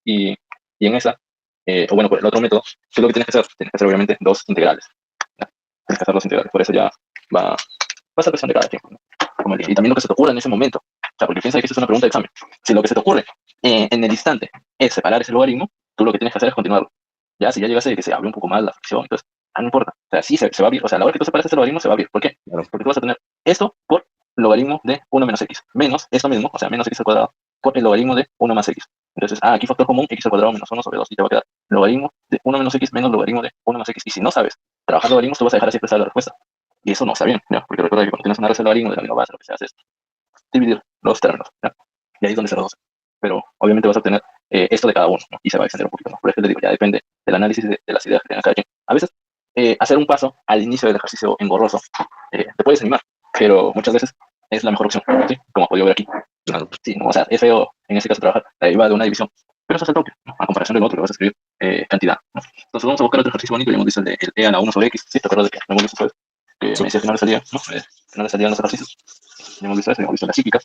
Y en esa o bueno, por el otro método, ¿qué es lo que tienes que hacer? Tienes que hacer obviamente dos integrales. ¿Ya? Tienes que hacer dos integrales, por eso ya va a ser presión de cada tiempo, ¿no? Y también lo que se te ocurra en ese momento. O sea, porque piensa que esto es una pregunta de examen. Si lo que se te ocurre en el instante es separar ese logaritmo, tú lo que tienes que hacer es continuarlo. Ya, si ya llegaste de que se abre un poco más la fracción, entonces, no importa. O sea, sí se va a abrir. O sea, a la hora que tú separas ese logaritmo, se va a abrir. ¿Por qué? Claro. Porque tú vas a tener esto por logaritmo de 1 menos x, menos esto mismo, o sea, menos x al cuadrado, por el logaritmo de 1 más x. Entonces, aquí factor común, x al cuadrado menos 1 sobre 2, y te va a quedar logaritmo de 1 menos x menos logaritmo de 1 más x. Y si no sabes trabajar logaritmos, tú vas a dejar así expresar la respuesta. Y eso no está bien, ¿ya? Porque recuerda que cuando tienes una raíz de logaritmo de la misma base, lo que se hace es dividir los términos, ¿ya? Y ahí es donde se reduce. Pero obviamente vas a obtener esto de cada uno, ¿no? Y se va a extender un poquito más. Por eso les digo, ya depende del análisis de las ideas que tenga cada quien. A veces, hacer un paso al inicio del ejercicio engorroso te puede desanimar, pero muchas veces es la mejor opción, ¿sí? Como has podido ver aquí. Claro. Sí, ¿no? O sea, es feo en este caso trabajar la derivada de una división, pero eso es el toque, ¿no? A comparación del otro, que vas a escribir cantidad, ¿no? Entonces vamos a buscar otro ejercicio bonito, y hemos visto el de el e a la 1 sobre x, ¿sí? ¿Te acuerdas de que me hemos visto eso? Que Sí. me decía que no le salía, ¿no? Que no le salían los ejercicios. Ya hemos visto eso, ya hemos visto la psíquica.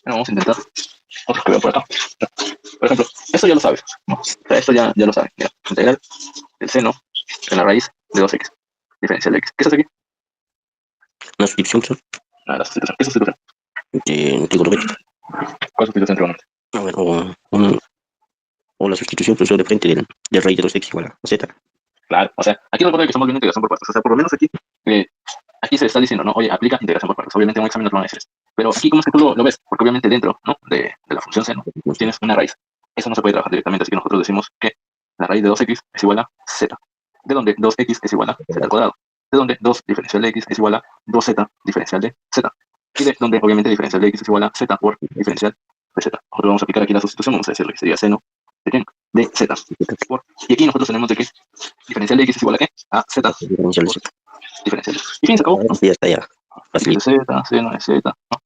Vamos a intentar otros que veo por acá. Por ejemplo, esto ya lo sabes, ¿no? O sea, esto ya lo sabes. Mira, integral del seno de la raíz de 2x, diferencial de x. ¿Qué es aquí? Una sustitución, profesor, La sustitución. ¿Qué es sustitución? de trigonométrica. ¿Cuál sustitución trigonométrica? A ver, o la sustitución, profesor, de frente del raíz de 2x igual a z. Claro, o sea, aquí recuerda que estamos viendo integración por partes. O sea, por lo menos aquí, aquí se está diciendo, ¿no? Oye, aplica integración por partes. Obviamente en un examen no te van a decir esto. Pero aquí, ¿cómo es que tú lo ves? Porque obviamente dentro, ¿no? de la función seno tienes una raíz. Eso no se puede trabajar directamente, así que nosotros decimos que la raíz de 2x es igual a z. De donde 2x es igual a z al cuadrado. De donde 2 diferencial de x es igual a 2z diferencial de z. Y de donde obviamente diferencial de x es igual a z por diferencial de z. Nosotros vamos a aplicar aquí la sustitución, vamos a decirle que sería seno de quién? De z. Y aquí nosotros tenemos de que diferencial de x es igual a qué? A z Diferencial de por z. diferencial de x. Y fin, se acabó, ¿no? Ya está, ya. X de z, seno de z, ¿no?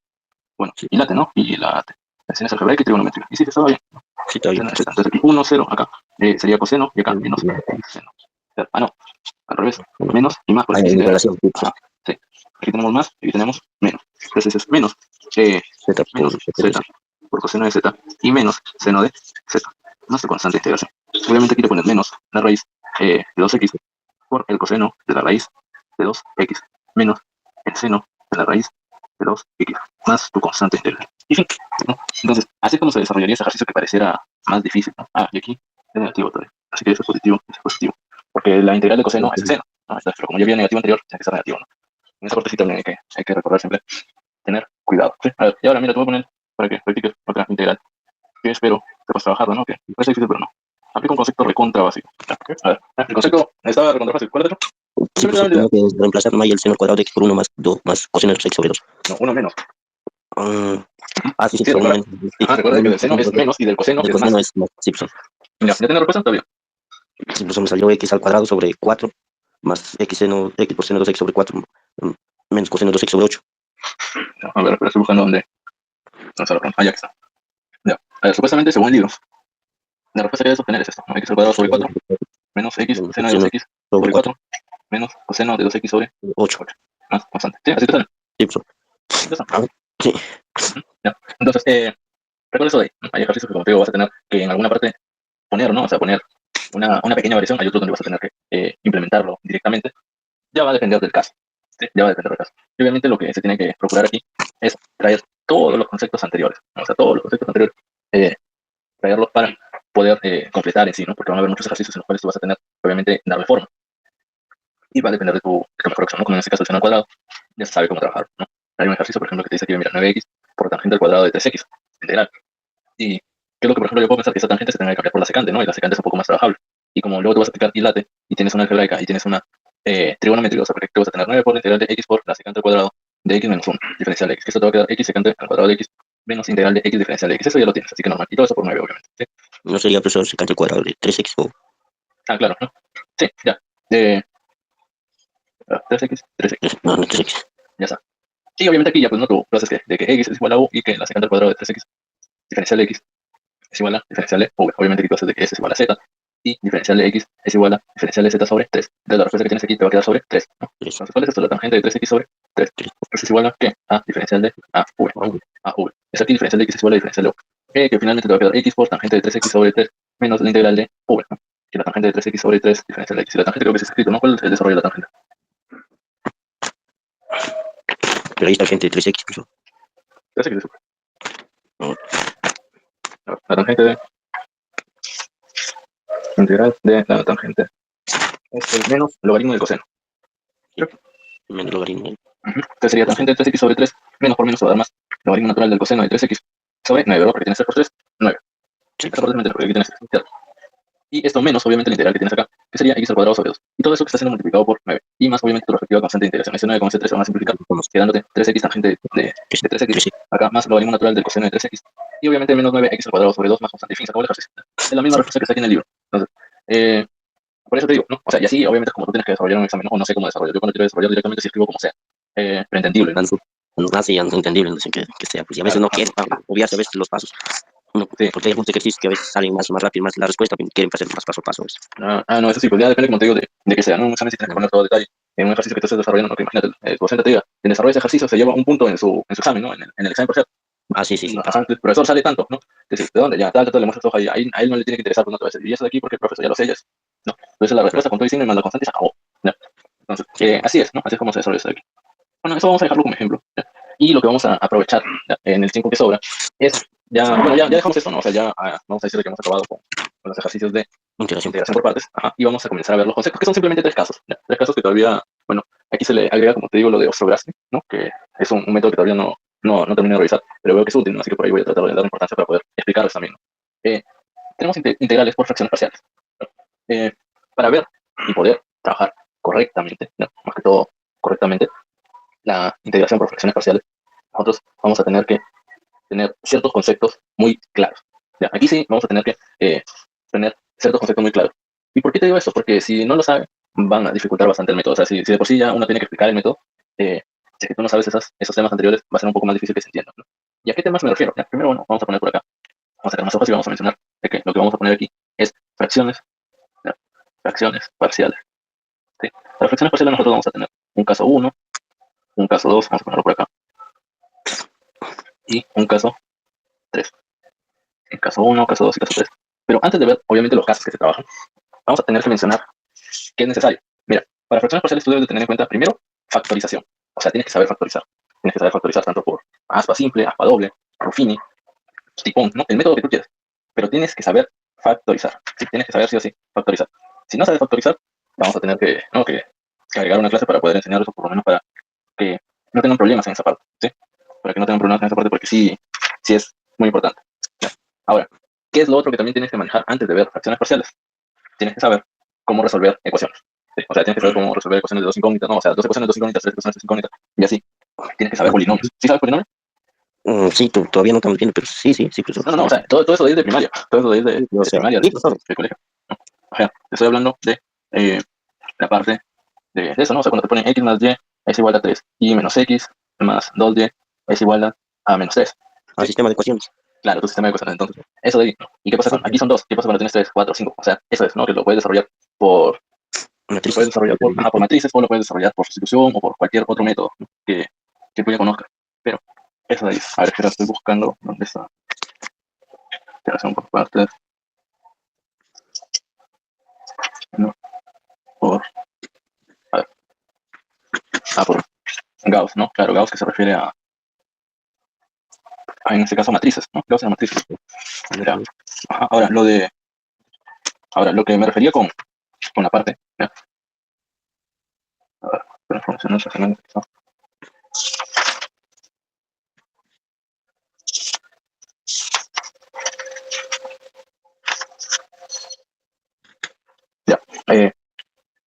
Bueno, Sí. y late, ¿no? Y late. La seno es algebraica y trigonométrica. Y sí, estaba bien. Sí, está bien. Seno de z. Entonces aquí 1, 0, acá sería coseno y acá menos seno. No, al revés. Menos y más, por Hay aquí una relación. sí. Aquí tenemos más y aquí tenemos menos. Entonces es menos, Z menos z por coseno de z y menos seno de z. Nuestra constante de integración. Obviamente aquí le pones menos la raíz de 2x por el coseno de la raíz de 2x menos el seno de la raíz de 2x más tu constante integral. Y fin, ¿no? Entonces, así es como se desarrollaría ese ejercicio que pareciera más difícil, ¿no? Y aquí es negativo todavía. Así que eso es positivo, eso es positivo. Porque la integral de coseno es el seno, ¿no? Entonces, pero como ya había negativo anterior, tiene que ser negativo, ¿no? En esa parte sí también hay que recordar siempre tener cuidado. ¿Sí? A ver, y ahora mira, te voy a poner para que practiques otra integral. Que espero que puedas trabajarla, ¿no? Que parece difícil, pero no. Aplica un concepto recontra básico. A ver, el concepto estaba recontra fácil. ¿Cuál es el otro? Sí, pues tengo que reemplazar nomás el seno al cuadrado de x por 1 más 2 más coseno de x sobre 2. No, uno menos. Sí, Sí, recuerda. Recuerda que del seno es menos y del coseno el es más. coseno es más. Sí, pues, Mira, ¿ya tienes la respuesta? Está bien. sí, pues me salió x al cuadrado sobre 4 más x por seno de 2x sobre 4 menos coseno de 2x sobre 8. A ver, pero estoy buscando dónde está la pregunta. Ya que está. Ya. A ver, supuestamente, según el libro, la respuesta que debes obtener es esto, ¿no? X al cuadrado sobre 4 menos x seno de 2x sobre 4 menos coseno de 2x sobre 8. Más constante. Sí, así te sale. Sí, pues. Sí. Ya. Entonces, recuerda eso de ahí. Hay ejercicios que, como te digo, vas a tener que en alguna parte poner, ¿no? O sea, poner una pequeña variación. Hay otros donde vas a tener que implementarlo directamente. Ya va a depender del caso. ¿Sí? Ya va a depender del caso. Y obviamente lo que se tiene que procurar aquí es traer todos los conceptos anteriores, ¿no? O sea, todos los conceptos anteriores, traerlos para poder completar en sí, ¿no? Porque van a haber muchos ejercicios en los cuales tú vas a tener, obviamente, darle forma. Y va a depender de tu mejor opción, ¿no? Como en este caso el seno al cuadrado, ya se sabe cómo trabajar, ¿no? Hay un ejercicio, por ejemplo, que te dice que mira 9x por tangente al cuadrado de 3x, integral. Y qué es lo que, por ejemplo, yo puedo pensar que esa tangente se tenga que cambiar por la secante, ¿no? Y la secante es un poco más trabajable. Y como luego te vas a aplicar late y tienes una algebraica y tienes una trigonométrica, o sea, porque te vas a tener 9 por la integral de x por la secante al cuadrado de x menos 1, diferencial de x. Que eso te va a quedar x secante al cuadrado de x menos integral de x diferencial de x. Eso ya lo tienes, así que normal. Y todo eso por 9, obviamente. ¿Sí? No sería, profesor, secante al cuadrado de 3x o... Claro, ¿no? Sí, ya. 3x, 3x. No, no 3x. Ya está. Y obviamente aquí ya pues no tú haces que, de que x es igual a u y que la secante al cuadrado de 3x diferencial de x es igual a diferencial de v. Obviamente aquí tú haces de que s es igual a z y diferencial de x es igual a diferencial de z sobre 3. Entonces la respuesta que tienes aquí te va a quedar sobre 3, ¿no? Entonces, ¿cuál es esto? La tangente de 3x sobre 3. Entonces es igual a ¿qué? A diferencial de a v. A v. Es aquí diferencial de x es igual a diferencial de v. que finalmente te va a quedar x por tangente de 3x sobre 3 menos la integral de v, ¿no? Que la tangente de 3x sobre 3 diferencial de x. Y la tangente creo que se ha escrito, ¿no? ¿Cuál es el desarrollo de la tangente? Pero ahí está gente de 3x, profesor. 3x de la tangente de integral de la tangente es el menos logaritmo del coseno. Menos logaritmo. Entonces sería tangente de 3x sobre 3 menos por menos va a dar más logaritmo natural del coseno de 3x sobre 9, ¿verdad? Porque tienes 3 por 3, 9. Sí, Esa parte es mentira, porque aquí tienes 3, ¿cierto? Y esto menos, obviamente, la integral que tienes acá, que sería x al cuadrado sobre 2. Y todo eso que está siendo multiplicado por 9. Y más, obviamente, tu respectiva constante de integración. Ese 9 con ese 3 se van a simplificar, vamos. quedándote 3x tangente de 3x. 3x. Acá más logaritmo natural del coseno de 3x. Y obviamente menos 9x al cuadrado sobre 2 más constante. Y fin, se acabó el ejercicio. Es la misma respuesta que está aquí en el libro. Entonces, por eso te digo, ¿no? O sea, y así, obviamente, como tú tienes que desarrollar un examen, o no sé cómo desarrollar. Yo cuando quiero desarrollar directamente, sí escribo como sea. Pero entendible, ¿no? Así, entendible, no sé que sea. Pues, y a veces no quieren obviarse a veces los pasos. No, Sí. porque hay algunos ejercicios que a veces salen más rápido, más la respuesta, pero quieren hacer más paso a paso. ¿Ves? No, eso sí, pues ya depende, como te digo, de que sea, ¿no? Un examen sí tienes que poner todo detalle. En un ejercicio que tú estés desarrollando, ¿no? Que imagínate, tu docente te diga, en desarrollo de ese ejercicio se lleva un punto en su examen, ¿no? En el examen parcial. Ah, sí, sí, sí. Ajá, el profesor sale tanto, ¿no? Decir, ¿de dónde? Ya, tal, le muestras tu hoja y a él no le tiene que interesar, pues no te va a decir, y eso de aquí porque el profesor ya lo sé, ya es, ¿no? Entonces la respuesta con todo y signo y más la constante se acabó, ¿no? Entonces, así es, ¿no? Así es como se desarrolla eso de aquí. Bueno, eso vamos a dejarlo como ejemplo, ¿ya? Y lo que vamos a aprovechar, ¿ya? En el tiempo que sobra es, ya dejamos esto, ¿no? O sea, ya vamos a decir que hemos acabado con los ejercicios de Integración. integración por partes, ajá, y vamos a comenzar a ver los conceptos, que son simplemente tres casos, ¿ya? Tres casos que todavía, bueno, aquí se le agrega, como te digo, lo de Ostrowski, ¿no? Que es un método que todavía no termino de revisar, pero veo que es útil, ¿no? Así que por ahí voy a tratar de dar importancia para poder explicarles también, ¿no? Tenemos integrales por fracciones parciales, ¿no? Para ver y poder trabajar correctamente, ¿no? Más que todo correctamente, la integración por fracciones parciales, nosotros vamos a tener que tener ciertos conceptos muy claros. ¿Ya? Aquí sí vamos a tener que tener ciertos conceptos muy claros. ¿Y por qué te digo esto? Porque si no lo sabe, van a dificultar bastante el método. O sea, si de por sí ya uno tiene que explicar el método, si es que tú no sabes esos temas anteriores, va a ser un poco más difícil que se entiendan, ¿no? ¿Y a qué temas me refiero? ¿Ya? Primero, bueno, vamos a poner por acá. Vamos a sacar más hojas y vamos a mencionar de que lo que vamos a poner aquí es fracciones, ¿ya? Fracciones parciales. ¿Sí? Las fracciones parciales nosotros vamos a tener un caso 1, un caso 2, vamos a ponerlo por acá, y un caso 3. En caso 1, caso 2 y caso 3. Pero antes de ver, obviamente, los casos que se trabajan, vamos a tener que mencionar qué es necesario. Mira, para fracciones parciales tú debes de tener en cuenta primero factorización. O sea, tienes que saber factorizar. Tienes que saber factorizar tanto por aspa simple, aspa doble, Ruffini, tipón, ¿no? El método que tú quieras. Pero tienes que saber factorizar. Sí, tienes que saber sí o sí factorizar. Si no sabes factorizar, vamos a tener que agregar una clase para poder enseñarlos, o por lo menos para que no tengan problemas en esa parte, ¿sí? Para que no tengan problemas en esa parte, porque sí es muy importante. ¿Ya? Ahora, ¿qué es lo otro que también tienes que manejar antes de ver fracciones parciales? Tienes que saber cómo resolver ecuaciones. ¿Sí? O sea, tienes que saber cómo resolver ecuaciones de dos incógnitas, ¿no? O sea, dos ecuaciones de dos incógnitas, tres ecuaciones de dos incógnitas, y así. Tienes que saber polinomios. ¿Sí sabes polinomios? Sí, todavía no estamos viendo, pero sí, profesor. No, o sea, todo eso de ir de primaria. Todo eso de ir O de sea, primaria, sí, profesor. de colegio. ¿No? O sea, te estoy hablando de la parte de eso, ¿no? O sea, cuando te ponen x más y es igual a 3 y menos x más 2y es igual a menos 3. Al ¿Sí? sistema de ecuaciones. Claro, tu sistema de ecuaciones. Entonces, eso de ahí, ¿no? ¿Y qué pasa con? Aquí son dos. ¿Qué pasa cuando tienes 3, 4, 5? O sea, eso es, ¿no? Que lo puedes desarrollar por, Matrices. por matrices, o lo puedes desarrollar por sustitución o por cualquier otro método, ¿no? que tú ya conozcas. Pero, eso de ahí. A ver, espera, estoy buscando dónde está. Integración por partes. No, por. A ver. Por Gauss, ¿no? Claro, Gauss que se refiere en este caso, matrices, ¿no? Gauss era matrices. Ya. Ajá, ahora, lo que me refería con la parte, ¿ya? A ver, transformaciones racionales, ¿no? Ya.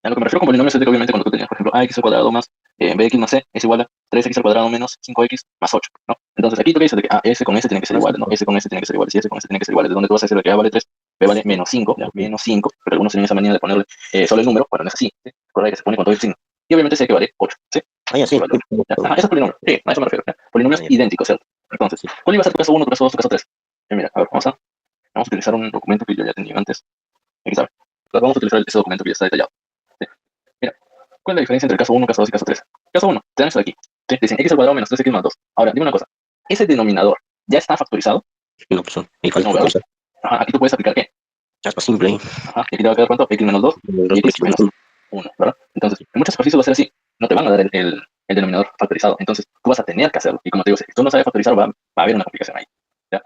A lo que me refiero con polinomios es de que obviamente cuando tú tenías, por ejemplo, ax al cuadrado más bx más c es igual a 3x al cuadrado menos 5x más 8, ¿no? Entonces aquí tú dices de que s con s tiene que ser igual, ¿no? S con s tiene que ser igual, si s con s tiene que ser igual, de donde tú vas a decir que a vale 3, b vale menos 5, ¿ya? Menos 5, pero algunos tienen esa manía de ponerle solo el número, cuando no es así, ¿sí? Recuerda que se pone con todo el signo. Y obviamente c que vale 8, ¿sí? Ah, ya, sí. Ajá, eso es polinomio, sí, a eso me refiero, ¿ya? Polinomios idénticos, ¿cierto? Entonces, ¿cuál iba a ser tu caso 1, tu caso 2, tu caso 3? Mira, a ver, vamos a utilizar un documento que yo ya tenía antes, aquí sabe. Entonces, vamos a utilizar ese documento que ya está detallado. ¿Sí? Mira, ¿cuál es la diferencia entre el caso 1, caso 2 y caso 3? Caso 1, tenemos esto de aquí. ¿Sí? Dicen x al cuadrado menos 3x más 2. Ahora, dime una cosa. ¿Ese denominador ya está factorizado? No, pues y falta No, ¿verdad? factorizar. Ajá, aquí tú puedes aplicar ¿qué? Chaspa simple. Ajá, y aquí te va a quedar cuánto, x menos 2 y 2 por x x menos menos 1. 1, ¿verdad? Entonces, en muchos ejercicios va a ser así, no te van a dar el denominador factorizado, entonces tú vas a tener que hacerlo. Y como te digo, si tú no sabes factorizar, va a haber una complicación ahí. ¿Ya?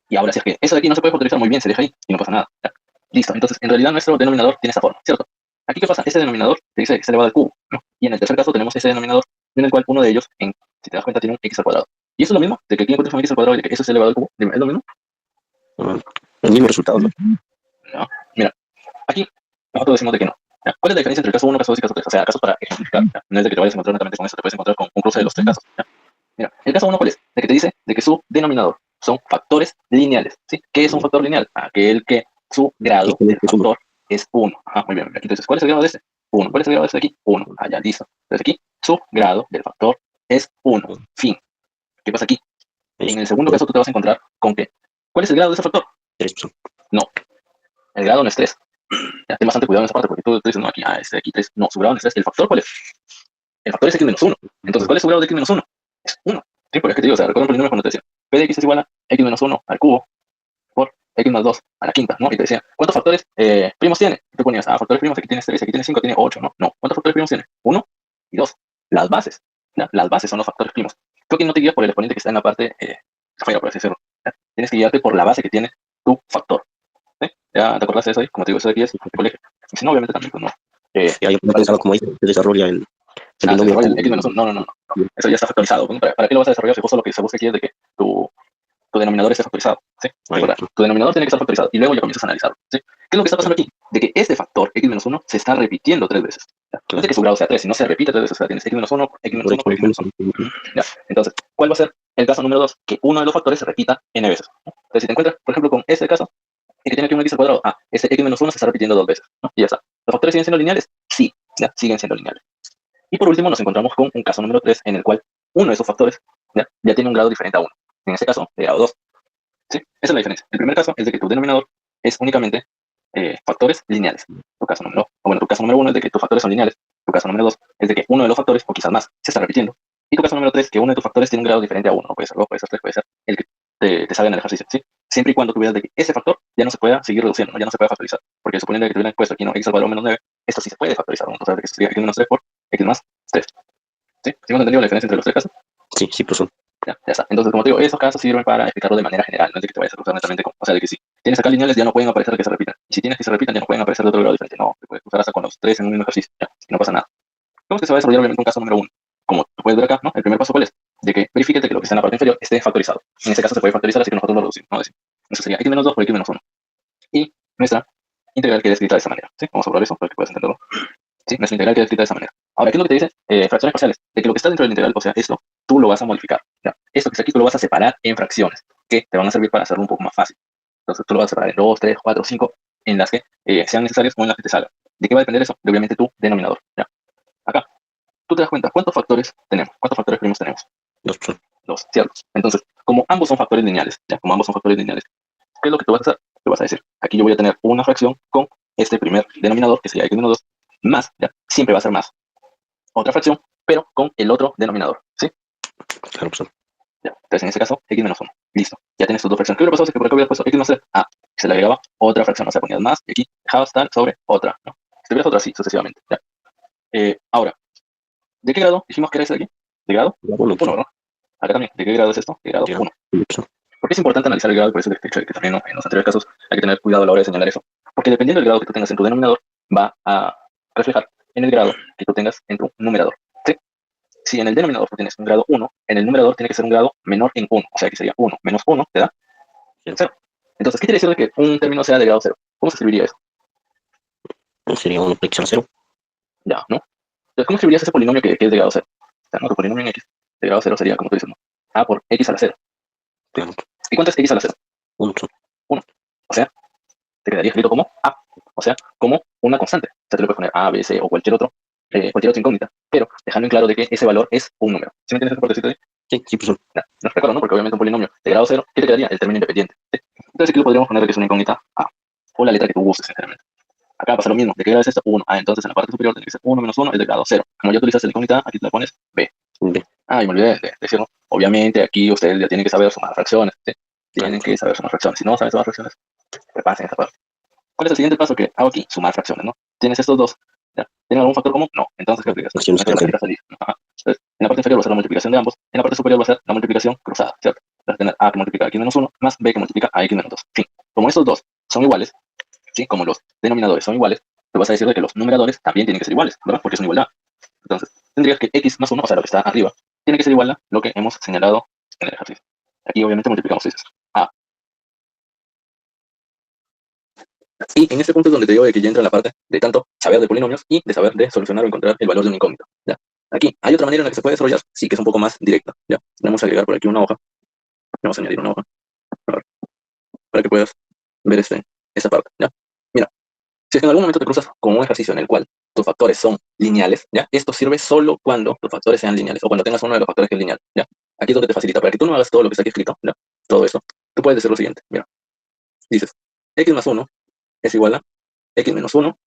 Y ahora, si es que eso de aquí no se puede factorizar muy bien, se deja ahí y no pasa nada. ¿Ya? Listo, entonces en realidad nuestro denominador tiene esta forma, ¿cierto? Aquí, ¿qué pasa? Ese denominador te dice x elevado al cubo, ¿no? Y en el tercer caso tenemos ese denominador en el cual uno de ellos, si te das cuenta, tiene un x al cuadrado. Y eso es lo mismo, de que aquí encuentras un x al cuadrado y de que eso es elevado al cubo. Dime, ¿es lo mismo? El mismo resultado, ¿no? No. Mira, aquí nosotros decimos de que no. ¿Ya? ¿Cuál es la diferencia entre el caso uno, caso 2 y caso 3? O sea, casos para ejemplificar. ¿Ya? No es de que te vayas a encontrar netamente con eso, te puedes encontrar con un cruce de los tres casos. ¿Ya? Mira, el caso uno, ¿cuál es? De que te dice de que su denominador son factores lineales. ¿Sí? ¿Qué es un factor lineal? Aquel que su grado del Es 1. factor es 1. Ajá, muy bien. Aquí entonces, ¿cuál es el grado de este? 1. ¿Cuál es el grado de este de aquí? 1. Ah, ya, listo. Entonces aquí, su grado del factor es 1. Fin. ¿Qué pasa aquí? En el segundo caso tú te vas a encontrar con que, ¿cuál es el grado de ese factor? 3. No, el grado no es 3. Ya, ten bastante cuidado en esa parte porque tú dices, no, aquí, aquí 3. No, su grado no es 3. ¿El factor cuál es? El factor es x menos 1. Entonces, ¿cuál es su grado de x menos 1? Es 1. Sí, porque es que te digo, o sea, recuerda un polinomio cuando te decía, p de x es igual a x menos 1 al cubo por x más 2 a la quinta, ¿no? Y te decía, ¿cuántos factores primos tiene? Y tú ponías, factores primos, aquí tienes 3, aquí tienes 5, tiene 8, ¿no? No, ¿cuántos factores primos tiene? 1 y 2. Las bases, ¿ya? Las bases son los factores primos. Tú aquí no te guías por el exponente que está en la parte afuera, por así decirlo. ¿Ya? Tienes que guiarte por la base que tiene tu factor. ¿Sí? ¿Ya te acordás de eso ahí? Como te digo, eso de aquí es de colegio. Y si no, obviamente también, pues no. Y hay una ¿Cuál pensado como ahí se desarrolla el se binomio desarrolla cubo. el x menos 1. No, no, no, no. Eso ya está factorizado. ¿Para qué lo vas a desarrollar si justo lo que se busca aquí es de que tu denominador esté factorizado? ¿Sí? Ahí, Tu denominador tiene que estar factorizado y luego ya comienzas a analizarlo. ¿Sí? ¿Qué es lo que está pasando aquí? De que este factor, x menos 1, se está repitiendo 3 veces. ¿Ya? No es de que su grado sea 3, sino se repite 3 veces. O sea, tienes x menos 1, x menos por 1, x por x menos 1. ¿Ya? Entonces, ¿cuál va a ser el caso número 2? Que uno de los factores se repita n veces. Entonces, si te encuentras, por ejemplo, con este caso, y que tiene aquí un x al cuadrado, ese x menos 1 se está repitiendo 2 veces. ¿No? Y ya está. ¿Los factores siguen siendo lineales? Sí, ya, siguen siendo lineales. Y por último, nos encontramos con un caso número 3 en el cual uno de esos factores ya tiene un grado diferente a uno. En este caso, de grado 2. ¿Sí? Esa es la diferencia. El primer caso es de que tu denominador es únicamente factores lineales. Tu caso número 1 es de que tus factores son lineales. Tu caso número 2 es de que uno de los factores, o quizás más, se está repitiendo. Y tu caso número 3 que uno de tus factores tiene un grado diferente a uno. No puede ser 2, puede ser 3, puede ser el que te salga en el ejercicio. ¿Sí? Siempre y cuando tú veas de que ese factor ya no se pueda seguir reduciendo, ¿no? Ya no se puede factorizar. Porque suponiendo que te hubieran puesto aquí, ¿no? X al cuadrado menos 9, esto sí se puede factorizar, ¿no? Entonces, que sería x menos 3 por x más 3. ¿Sí? ¿Sí hemos entendido la diferencia entre los tres casos? Sí, sí, pues son. Ya está. Entonces, como te digo, esos casos sirven para explicarlo de manera general, no es de que te vayas a cruzar netamente con, o sea, de que si tienes acá lineales ya no pueden aparecer que se repitan. Y si tienes que se repitan ya no pueden aparecer de otro grado diferente. No, te puedes cruzar hasta con los tres en un mismo ejercicio, ya, y no pasa nada. ¿Cómo es que se va a desarrollar obviamente un caso número 1? Como tú puedes ver acá, ¿no? El primer paso, ¿cuál es? De que verifique que lo que está en la parte inferior esté factorizado. En este caso se puede factorizar, así que nosotros lo reducimos, ¿no? Decimos, eso sería x menos 2 por x menos 1. Y nuestra integral queda escrita de esa manera, ¿sí? Vamos a probar eso para que puedas entenderlo. Sí, nuestra integral queda escrita de esa manera. Ahora, ¿qué es lo que te dice? Fracciones parciales. De que lo que está dentro del integral, o sea, esto, tú lo vas a modificar. ¿Ya? Esto que está aquí, tú lo vas a separar en fracciones, que te van a servir para hacerlo un poco más fácil. Entonces, tú lo vas a separar en 2, 3, 4, 5, en las que sean necesarias o en las que te salgan. ¿De qué va a depender eso? De obviamente tu denominador. ¿Ya? Acá, tú te das cuenta, ¿cuántos factores tenemos? ¿Cuántos factores primos tenemos? 2 pues son. Dos, ¿cierto? Entonces, como ambos son factores lineales, ¿ya? Como ambos son factores lineales, ¿qué es lo que tú vas a hacer? Te vas a decir, aquí yo voy a tener una fracción con este primer denominador, que sería x menos 2, más, ¿ya? Siempre va a ser más otra fracción, pero con el otro denominador, ¿sí? Claro, pues son. Ya. Entonces, en este caso, x menos 1. Listo. Ya tienes tus dos fracciones. ¿Qué hubiera pasado si por acá hubieras puesto x menos 3? Se le agregaba otra fracción. O sea, ponías más y aquí dejabas tal sobre otra, ¿no? Si tuvieras otra, sí, sucesivamente. Ya. Ahora, ¿de qué grado dijimos que era ese de aquí? ¿De grado? 1, 1, ¿verdad? Acá también. ¿De qué grado es esto? De grado 1. ¿Por qué es importante analizar el grado? Por eso que también, ¿no? En los anteriores casos hay que tener cuidado a la hora de señalar eso. Porque dependiendo del grado que tú tengas en tu denominador, va a reflejar en el grado que tú tengas en tu numerador. ¿Sí? Si en el denominador tú tienes un grado 1, en el numerador tiene que ser un grado menor en 1. O sea, que sería 1 menos 1 te da 0. Entonces, ¿qué quiere decir de que un término sea de grado 0? ¿Cómo se escribiría eso? Sería 1 por x a la 0. Ya, ¿no? Entonces, ¿cómo escribirías ese polinomio que es de grado 0? O sea, ¿no? Tu polinomio en x de grado 0 sería, como tú dices, ¿no? A por x a la 0. ¿Sí? Claro. ¿Y cuánto es x a la 0? 1 pues son. 1. O sea, te quedaría escrito como A. O sea, como una constante. O sea, te lo puedes poner A, B, C o cualquier otra incógnita. Pero dejando en claro de que ese valor es un número. ¿Sí me entiendes ese portecito ahí? Sí, sí, pues son. No recuerdo, ¿no? Porque obviamente un polinomio de grado 0, ¿qué te quedaría? El término independiente. ¿Sí? Entonces aquí lo podríamos poner que es una incógnita A. O la letra que tú gustes, sinceramente. Acá pasa lo mismo. ¿De qué grado es esto? 1. Entonces en la parte superior tiene que ser 1 menos 1 es de grado 0. Como ya utilizaste la incógnita A, aquí te la pones B. B. Y me olvidé de decirlo. Obviamente aquí ustedes ya tienen que saber sumar fracciones. ¿Sí? tienen que saber sumar fracciones. Si no saben sumar fracciones, repasen esa parte. ¿Cuál es el siguiente paso que hago aquí? Sumar fracciones, ¿no? Tienes estos dos. ¿Ya? ¿Tienen algún factor común? No. Entonces, ¿qué aplicas? Fracciones Método de que la salida. Ajá. Entonces, en la parte inferior va a ser la multiplicación de ambos. En la parte superior va a ser la multiplicación cruzada, ¿cierto? Vas a tener a que multiplica a x menos 1 más b que multiplica a x menos 2. Fin. Como estos dos son iguales, ¿sí? Como los denominadores son iguales, te vas a decir de que los numeradores también tienen que ser iguales, ¿verdad? Porque es una igualdad. Entonces, tendrías que x más 1, o sea, lo que está arriba, tiene que ser igual a lo que hemos señalado en el ejercicio. Aquí obviamente multiplicamos dices a. Y en este punto es donde te digo de que ya entra la parte de tanto saber de polinomios y de saber de solucionar o encontrar el valor de un incógnito. ¿Ya? Aquí hay otra manera en la que se puede desarrollar, sí que es un poco más directa. ¿Ya? Vamos a agregar por aquí una hoja. Vamos a añadir una hoja. A ver, para que puedas ver esta parte. ¿Ya? Mira, si es que en algún momento te cruzas con un ejercicio en el cual tus factores son lineales, ¿ya? Esto sirve solo cuando tus factores sean lineales o cuando tengas uno de los factores que es lineal. ¿Ya? Aquí es donde te facilita. Para que tú no hagas todo lo que está aquí escrito, ¿ya? Todo eso, tú puedes decir lo siguiente. Mira, dices x más 1 es igual a x menos 1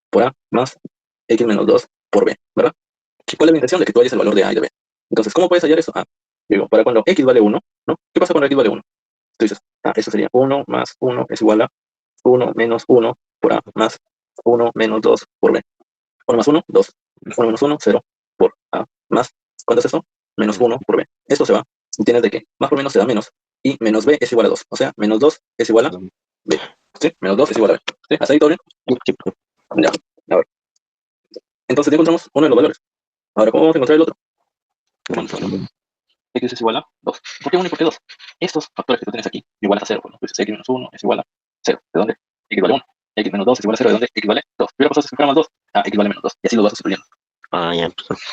por a más x menos 2 por b, ¿verdad? ¿Cuál es la intención de que tú halles el valor de a y de b? Entonces, ¿cómo puedes hallar eso? Digo, para cuando x vale 1, ¿no? ¿Qué pasa cuando x vale 1? Tú dices, eso sería 1 más 1 es igual a 1 menos 1 por a más 1 menos 2 por b. 1 más 1, 2. 1 menos 1, 0 por a más. ¿Cuánto es eso? Menos 1 por b. Esto se va. Y tienes de que más por menos te da menos. Y menos b es igual a 2. O sea, menos 2 es igual a b. ¿Sí? Menos 2 es igual a b. ¿Sí? ¿Hasta ahí todo bien? Ya. A ver. Entonces ya encontramos uno de los valores. Ahora, ¿cómo vamos a encontrar el otro? X es igual a 2. ¿Por qué 1 y por qué 2? Estos factores que tú tienes aquí igual a 0. Bueno, pues x menos 1 es igual a 0. ¿De dónde? X vale 1. X menos 2 es igual a 0. ¿De dónde? X vale 2. Primera cosa es que fuera más 2. X vale menos 2. Y así lo vas sustituyendo. Ya.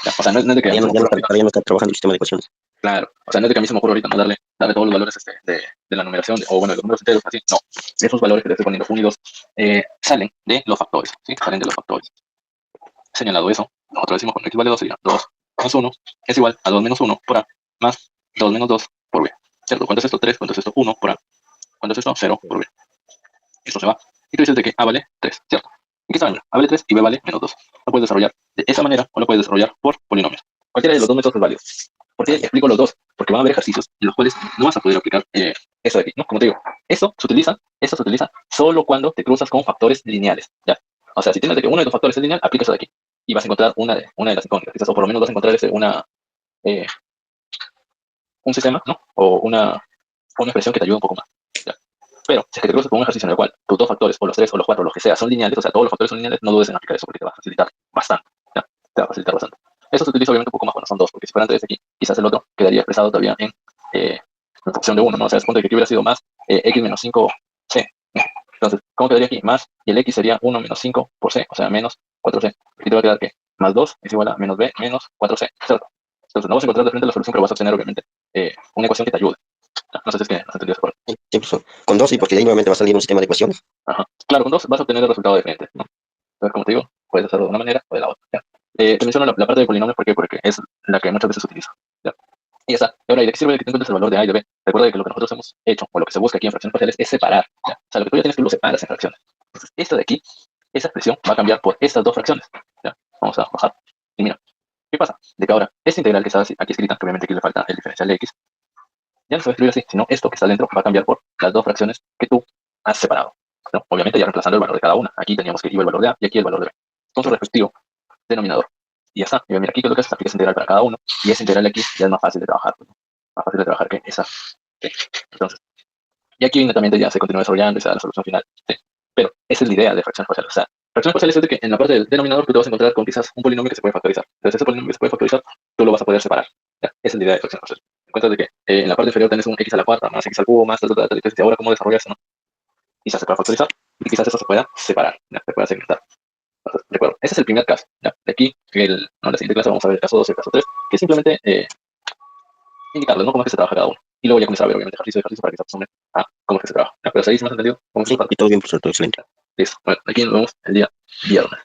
Ya, o sea, no es de que a mí se me ocurra ahorita. Ya no está trabajando el sistema de ecuaciones. Claro. O sea, no es de que a mí se me ocurra ahorita no darle todos los valores de la numeración o bueno, de los números enteros, así. No. Esos valores que te estoy poniendo, 1 y 2, salen de los factores. ¿Sí? Salen de los factores. Señalado eso, nosotros decimos que x vale 2 sería 2 menos 1 es igual a 2 menos 1 por a más 2 menos 2 por b. ¿Cierto? ¿Cuánto es esto? 3. ¿Cuánto es esto? 1 por a. ¿Cuánto es esto? 0 por b. Esto se va. Y tú dices de que a vale 3, ¿cierto? ¿Y qué está bien? A vale 3 y b vale menos 2. Lo puedes desarrollar de esa manera o lo puedes desarrollar por polinomios. Cualquiera de los dos métodos es válido. ¿Por qué explico los dos? Porque van a haber ejercicios en los cuales no vas a poder aplicar eso de aquí, ¿no? Como te digo, esto se utiliza solo cuando te cruzas con factores lineales, ¿ya? O sea, si tienes de que uno de tus factores es lineal, aplica eso de aquí. Y vas a encontrar una de las incógnitas, quizás, o por lo menos vas a encontrar un sistema, ¿no? O una expresión que te ayude un poco más, ¿ya? Pero si es que te cruzas con un ejercicio en el cual tus dos factores, o los tres, o los cuatro, los que sea, son lineales, o sea, todos los factores son lineales, no dudes en aplicar eso porque te va a facilitar bastante, ¿ya? Te va a facilitar bastante. Eso se utiliza obviamente un poco más cuando son dos, porque si fueran tres de aquí, quizás el otro quedaría expresado todavía en función de uno, ¿no? O sea, es punto de que aquí hubiera sido más x menos 5c. Entonces, ¿cómo quedaría aquí? Más, y el x sería 1 menos 5 por c, o sea, menos 4c. Aquí te va a quedar que más 2 es igual a menos b menos 4c, ¿cierto? Entonces, no vas a encontrar de frente la solución, pero vas a obtener, obviamente, una ecuación que te ayude. No sé si es que no has entendido esa parte. Sí, pues, con dos, sí, porque de ahí nuevamente va a salir un sistema de ecuaciones. Ajá. Claro, con dos vas a obtener el resultado diferente, ¿no? Entonces, como te digo, puedes hacerlo de una manera o de la otra, ¿ya? Te menciono la parte de polinomios, ¿por qué? Porque es la que muchas veces se utiliza, ¿ya? Y ya está. Ahora, ¿y de qué sirve que te encuentres el valor de a y de b? Recuerda que lo que nosotros hemos hecho, o lo que se busca aquí en fracciones parciales, es separar, ¿ya? O sea, lo que tú ya tienes, tú lo separas en fracciones. Entonces, esta de aquí, esa expresión va a cambiar por estas dos fracciones, ¿ya? Vamos a bajar. Y mira, ¿qué pasa? De que ahora, esta integral que está aquí escrita, que obviamente aquí le falta el diferencial de x, ya no se va a escribir así, sino esto que está dentro va a cambiar por las dos fracciones que tú has separado, ¿no? Obviamente ya reemplazando el valor de cada una. Aquí teníamos que iba el valor de a y aquí el valor de b. Con su respectivo denominador. Y ya está. Y mira, aquí lo que haces, aplicas integral para cada uno. Y esa integral de aquí ya es más fácil de trabajar, ¿no? Más fácil de trabajar que esa. ¿Sí? Entonces, y aquí inmediatamente ya se continúa desarrollando y se da la solución final. ¿Sí? Pero esa es la idea de fracciones parciales. O sea, fracciones parciales es de que en la parte del denominador tú te vas a encontrar con quizás un polinomio que se puede factorizar. Entonces, ese polinomio que se puede factorizar, tú lo vas a poder separar. ¿Ya? Esa es la idea de fracciones parciales. Encuentras de que en la parte inferior tienes un x a la cuarta, más x al cubo, más tal, tal, tal. Entonces, ahora cómo desarrollas eso, ¿no? Quizás se pueda factorizar y quizás eso se pueda separar, ¿ya? Se pueda segmentar. Entonces, recuerdo, ese es el primer caso, ¿ya? De aquí, la siguiente clase vamos a ver el caso 2 y el caso 3, que es simplemente indicarles, ¿no? Cómo es que se trabaja cada uno. Y luego ya comenzar a ver, obviamente, ejercicio para que se acostumbren a cómo es que se trabaja, ¿ya? Pero ahí, si me has entendido, cómo se Sí, trabaja. y todo bien, profesor, todo excelente. Listo. Bueno, aquí nos vemos el día viernes.